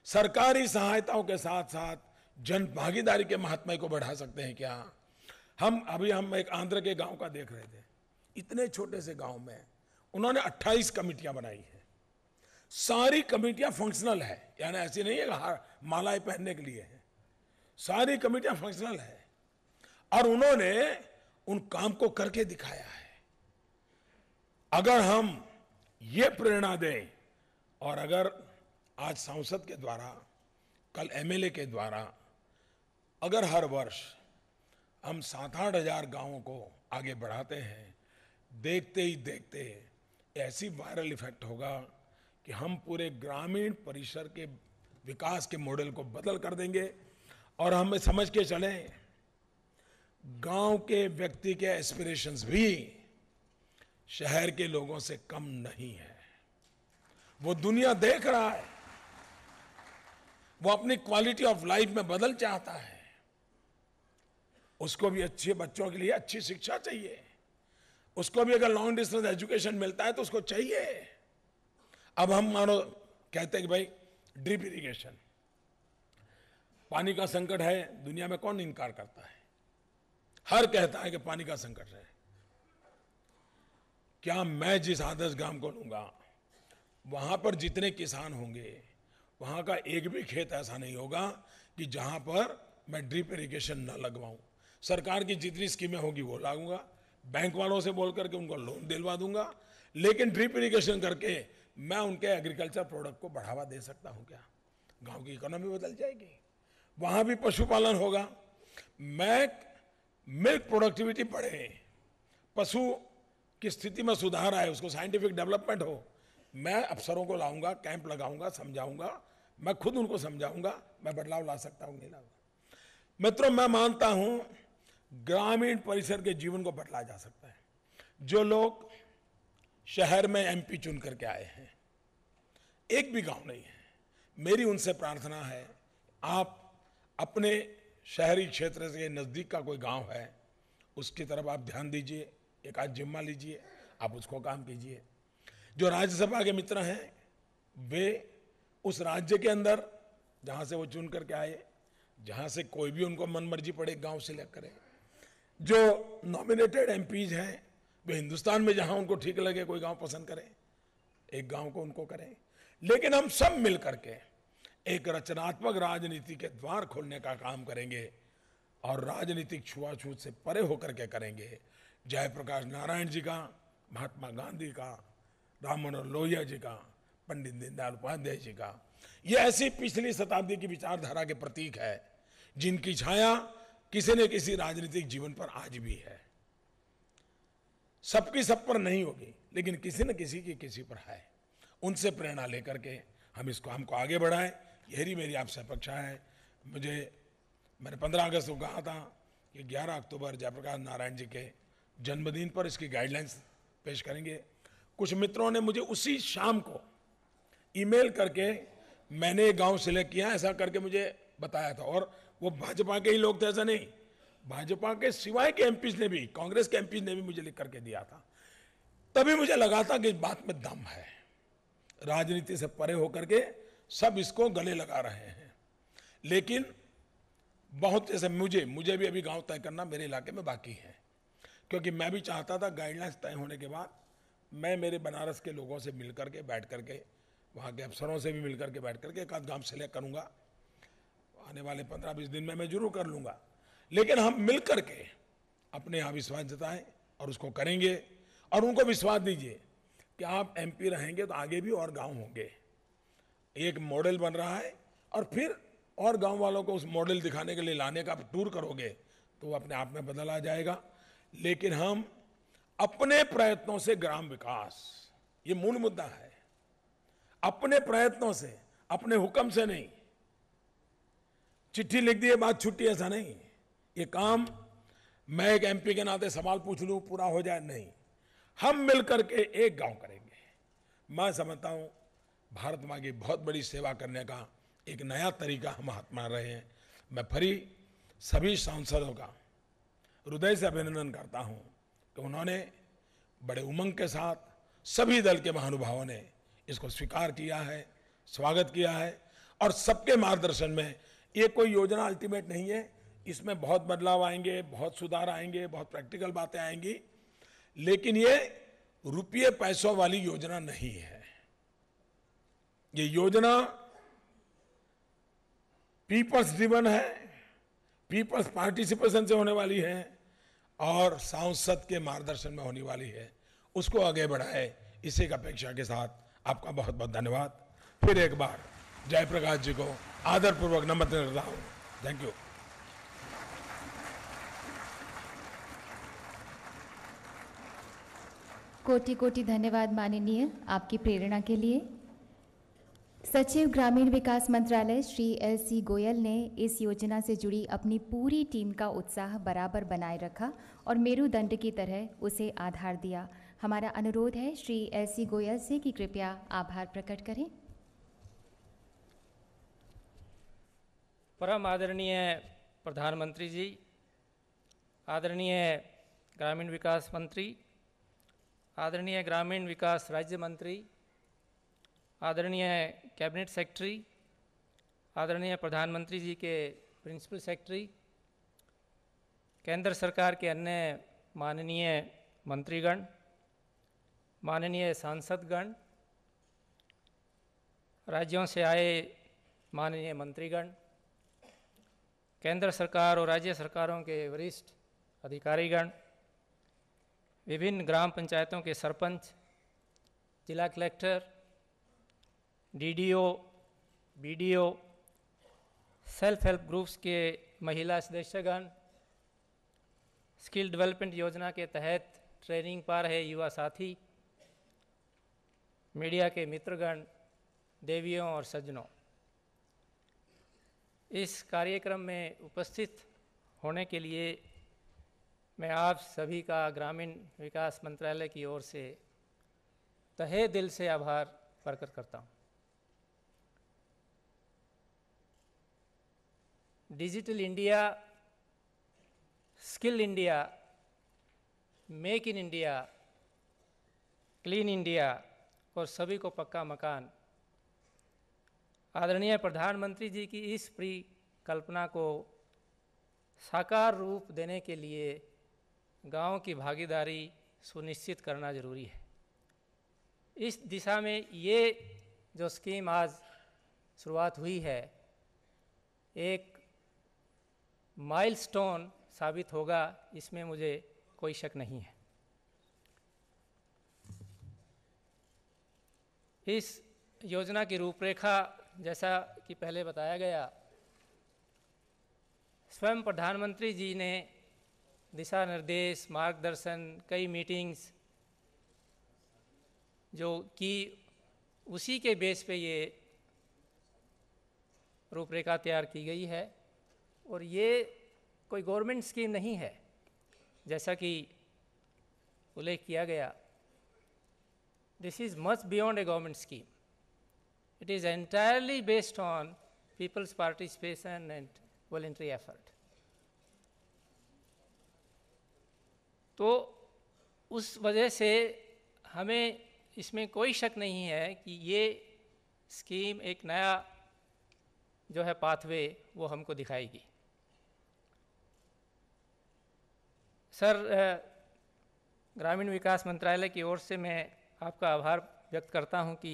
सरकारी सहायताओं के साथ साथ जन भागीदारी के महात्म्य को बढ़ा सकते हैं क्या? हम एक आंध्र के गांव का देख रहे थे। इतने छोटे से गांव में उन्होंने 28 कमेटियां बनाई हैं। सारी कमेटियां फंक्शनल है, यानी ऐसी नहीं है कि मालाएं पहनने के लिए है। सारी कमेटियां फंक्शनल है और उन्होंने उन काम को करके दिखाया है। अगर हम ये प्रेरणा दें और अगर आज सांसद के द्वारा, कल एमएलए के द्वारा, अगर हर वर्ष हम 7-8 हजार गांवों को आगे बढ़ाते हैं, देखते ही देखते ऐसी वायरल इफेक्ट होगा कि हम पूरे ग्रामीण परिसर के विकास के मॉडल को बदल कर देंगे। और हमें समझ के चलें, गांव के व्यक्ति के एस्पिरेशंस भी शहर के लोगों से कम नहीं है। वो दुनिया देख रहा है, वो अपनी क्वालिटी ऑफ लाइफ में बदल चाहता है। उसको भी अच्छे बच्चों के लिए अच्छी शिक्षा चाहिए, उसको भी अगर लॉन्ग डिस्टेंस एजुकेशन मिलता है तो उसको चाहिए। अब हम मानो कहते हैं कि भाई ड्रिप इरिगेशन, पानी का संकट है, दुनिया में कौन इनकार करता है? हर कहता है कि पानी का संकट है। क्या मैं जिस आदर्श ग्राम को लूंगा, वहां पर जितने किसान होंगे, वहां का एक भी खेत ऐसा नहीं होगा कि जहां पर मैं ड्रिप इरिगेशन न लगवाऊं। सरकार की जितनी स्कीमें होगी वो लागूंगा, बैंक वालों से बोल करके उनको लोन दिलवा दूंगा, लेकिन ड्रिप इरिगेशन करके मैं उनके एग्रीकल्चर प्रोडक्ट को बढ़ावा दे सकता हूं क्या? गांव की इकोनॉमी बदल जाएगी, वहां भी पशुपालन होगा, मिल्क प्रोडक्टिविटी बढ़े, पशु की स्थिति में सुधार आए, उसको साइंटिफिक डेवलपमेंट हो। मैं अफसरों को लाऊंगा, कैंप लगाऊंगा, समझाऊंगा, मैं खुद उनको समझाऊंगा, मैं बदलाव ला सकता हूं नहीं लाऊंगा। मित्रों, मैं मानता हूं ग्रामीण परिसर के जीवन को बदला जा सकता है। जो लोग शहर में एमपी चुन करके आए हैं, एक भी गांव नहीं है, मेरी उनसे प्रार्थना है, आप अपने शहरी क्षेत्र से नजदीक का कोई गांव है, उसकी तरफ आप ध्यान दीजिए, एक आध जिम्मा लीजिए, आप उसको काम कीजिए। जो राज्यसभा के मित्र हैं, वे उस राज्य के अंदर जहां से वो चुन करके आए, जहां से कोई भी उनको मन मर्जी पड़े गांव सिलेक्ट करें। जो नॉमिनेटेड एमपीज हैं, वे हिंदुस्तान में जहां उनको ठीक लगे कोई गांव पसंद करें, एक गांव को उनको करें। लेकिन हम सब मिल करके एक रचनात्मक राजनीति के द्वार खोलने का काम करेंगे और राजनीतिक छुआछूत से परे होकर के करेंगे। जयप्रकाश नारायण जी का, महात्मा गांधी का, राम मनोहर लोहिया जी का, पंडित दीनदयाल उपाध्याय जी का, ये ऐसी पिछली शताब्दी की विचारधारा के प्रतीक है जिनकी छाया किसी न किसी राजनीतिक जीवन पर आज भी है। सबकी सब पर नहीं होगी, लेकिन किसी न किसी की किसी पर है। उनसे प्रेरणा लेकर के हमको आगे बढ़ाएं, यही मेरी आपसे अपेक्षा है। मैंने 15 अगस्त को कहा था कि 11 अक्टूबर जयप्रकाश नारायण जी के जन्मदिन पर इसकी गाइडलाइंस पेश करेंगे। कुछ मित्रों ने मुझे उसी शाम को ईमेल करके मैंने गांव सिलेक्ट किया ऐसा करके मुझे बताया था, और वो भाजपा के ही लोग थे ऐसा नहीं, भाजपा के सिवाय के एमपीज ने भी, कांग्रेस के एमपीज ने भी मुझे लिख करके दिया था। तभी मुझे लगा था कि इस बात में दम है, राजनीति से परे होकर के सब इसको गले लगा रहे हैं। लेकिन बहुत जैसे मुझे भी अभी गांव तय करना मेरे इलाके में बाकी है, क्योंकि मैं भी चाहता था गाइडलाइंस तय होने के बाद मैं मेरे बनारस के लोगों से मिल करके बैठ करके, वहाँ के अफसरों से भी मिल करके बैठ करके एक आध गाँव सेलेक्ट करूँगा। आने वाले 15-20 दिन में मैं जरूर कर लूँगा, लेकिन हम मिल करके अपने यहाँ विश्वास जताएं और उसको करेंगे। और उनको विश्वास दीजिए कि आप एमपी रहेंगे तो आगे भी और गांव होंगे। एक मॉडल बन रहा है, और फिर और गांव वालों को उस मॉडल दिखाने के लिए लाने का टूर करोगे तो वो अपने आप में बदल आ जाएगा। लेकिन हम अपने प्रयत्नों से ग्राम विकास, ये मूल मुद्दा है, अपने प्रयत्नों से, अपने हुक्म से नहीं। चिट्ठी लिख दी है बात छुट्टी, ऐसा नहीं। ये काम मैं एक एमपी के नाते सवाल पूछ लूं पूरा हो जाए, नहीं। हम मिलकर के एक गांव करेंगे। मैं समझता हूं भारत माँ की बहुत बड़ी सेवा करने का एक नया तरीका हम अपना रहे हैं। मैं फिर सभी सांसदों का हृदय से अभिनंदन करता हूं कि उन्होंने बड़े उमंग के साथ, सभी दल के महानुभावों ने इसको स्वीकार किया है, स्वागत किया है। और सबके मार्गदर्शन में, ये कोई योजना अल्टीमेट नहीं है, इसमें बहुत बदलाव आएंगे, बहुत सुधार आएंगे, बहुत प्रैक्टिकल बातें आएंगी, लेकिन ये रुपये पैसों वाली योजना नहीं है। ये योजना पीपल्स ड्रिवन है, पीपल्स पार्टिसिपेशन से होने वाली है और सांसद के मार्गदर्शन में होने वाली है। उसको आगे बढ़ाए, इसी की अपेक्षा के साथ आपका बहुत बहुत धन्यवाद। फिर एक बार जयप्रकाश जी को आदरपूर्वक नमस्ते करता हूं। Thank you. कोटि कोटि धन्यवाद माननीय, आपकी प्रेरणा के लिए। सचिव ग्रामीण विकास मंत्रालय श्री LC गोयल ने इस योजना से जुड़ी अपनी पूरी टीम का उत्साह बराबर बनाए रखा और मेरुदंड की तरह उसे आधार दिया। हमारा अनुरोध है श्री LC गोयल से कि कृपया आभार प्रकट करें। परम आदरणीय प्रधानमंत्री जी, आदरणीय ग्रामीण विकास मंत्री, आदरणीय ग्रामीण विकास राज्य मंत्री, आदरणीय कैबिनेट सेक्रेटरी, आदरणीय प्रधानमंत्री जी के प्रिंसिपल सेक्रेटरी, केंद्र सरकार के अन्य माननीय मंत्रीगण, माननीय सांसदगण, राज्यों से आए माननीय मंत्रीगण, केंद्र सरकार और राज्य सरकारों के वरिष्ठ अधिकारीगण, विभिन्न ग्राम पंचायतों के सरपंच, जिला collector, DDO, BDO, self help groups के महिला सदस्यगण, स्किल डेवलपमेंट योजना के तहत ट्रेनिंग पा रहे युवा साथी, मीडिया के मित्रगण, देवियों और सज्जनों, इस कार्यक्रम में उपस्थित होने के लिए मैं आप सभी का ग्रामीण विकास मंत्रालय की ओर से तहे दिल से आभार प्रकट करता हूँ। Digital India, skill India, make in India, clean India और सभी को पक्का मकान, आदरणीय प्रधानमंत्री जी की इस परिकल्पना को साकार रूप देने के लिए गांव की भागीदारी सुनिश्चित करना जरूरी है। इस दिशा में ये जो स्कीम आज शुरुआत हुई है, एक माइलस्टोन साबित होगा, इसमें मुझे कोई शक नहीं है। इस योजना की रूपरेखा, जैसा कि पहले बताया गया, स्वयं प्रधानमंत्री जी ने दिशा निर्देश, मार्गदर्शन, कई मीटिंग्स जो कि उसी के बेस पे ये रूपरेखा तैयार की गई है। और ये कोई गवर्नमेंट स्कीम नहीं है, जैसा कि उल्लेख किया गया। This is much beyond A government scheme. It is entirely based on people's participation and voluntary effort. तो उस वजह से हमें इसमें कोई शक नहीं है कि ये स्कीम एक नया जो है पाथवे वो हमको दिखाएगी। सर, ग्रामीण विकास मंत्रालय की ओर से मैं आपका आभार व्यक्त करता हूं कि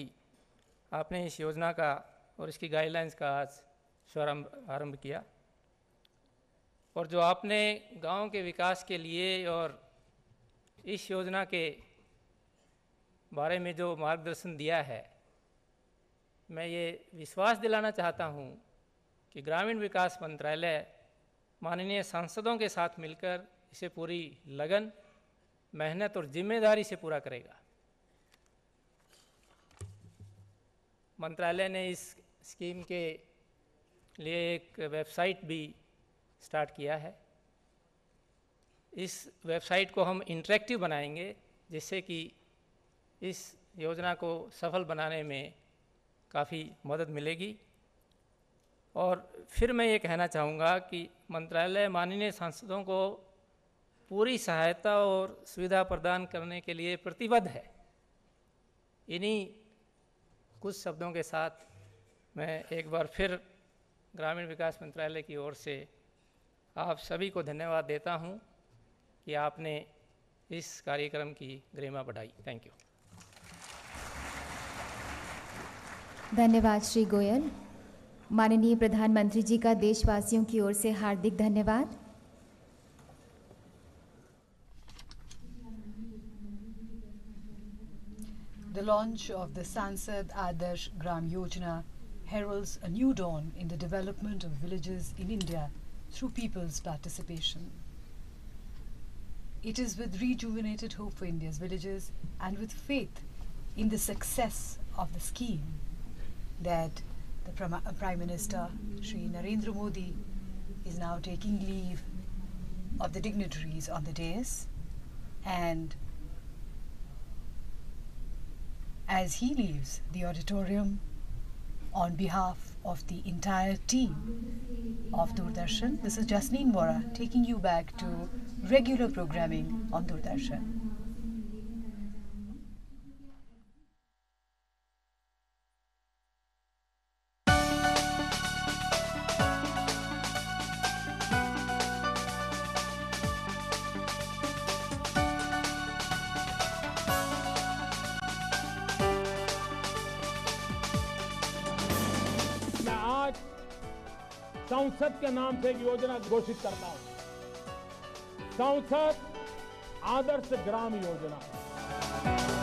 आपने इस योजना का और इसकी गाइडलाइंस का आज शुभारंभ किया, और जो आपने गांव के विकास के लिए और इस योजना के बारे में जो मार्गदर्शन दिया है, मैं ये विश्वास दिलाना चाहता हूँ कि ग्रामीण विकास मंत्रालय माननीय सांसदों के साथ मिलकर इसे पूरी लगन, मेहनत और जिम्मेदारी से पूरा करेगा। मंत्रालय ने इस स्कीम के लिए एक वेबसाइट भी स्टार्ट किया है। इस वेबसाइट को हम इंटरेक्टिव बनाएंगे, जिससे कि इस योजना को सफल बनाने में काफ़ी मदद मिलेगी। और फिर मैं ये कहना चाहूँगा कि मंत्रालय माननीय सांसदों को पूरी सहायता और सुविधा प्रदान करने के लिए प्रतिबद्ध है। इन्हीं कुछ शब्दों के साथ मैं एक बार फिर ग्रामीण विकास मंत्रालय की ओर से आप सभी को धन्यवाद देता हूं कि आपने इस कार्यक्रम की गरिमा बढ़ाई। Thank you. धन्यवाद श्री गोयल। माननीय प्रधानमंत्री जी का देशवासियों की ओर से हार्दिक धन्यवाद। The launch of the Sansad Adarsh Gram Yojana heralds a new dawn in the development of villages in India through people's participation. It is with rejuvenated hope for India's villages and with faith in the success of the scheme that the Prime Minister Shri Narendra Modi is now taking leave of the dignitaries on the dais, and as he leaves the auditorium, on behalf of the entire team of Doordarshan, this is Jasleen Vora taking you back to regular programming on Doordarshan. संसद के नाम से एक योजना घोषित करता हूं, संसद आदर्श ग्राम योजना।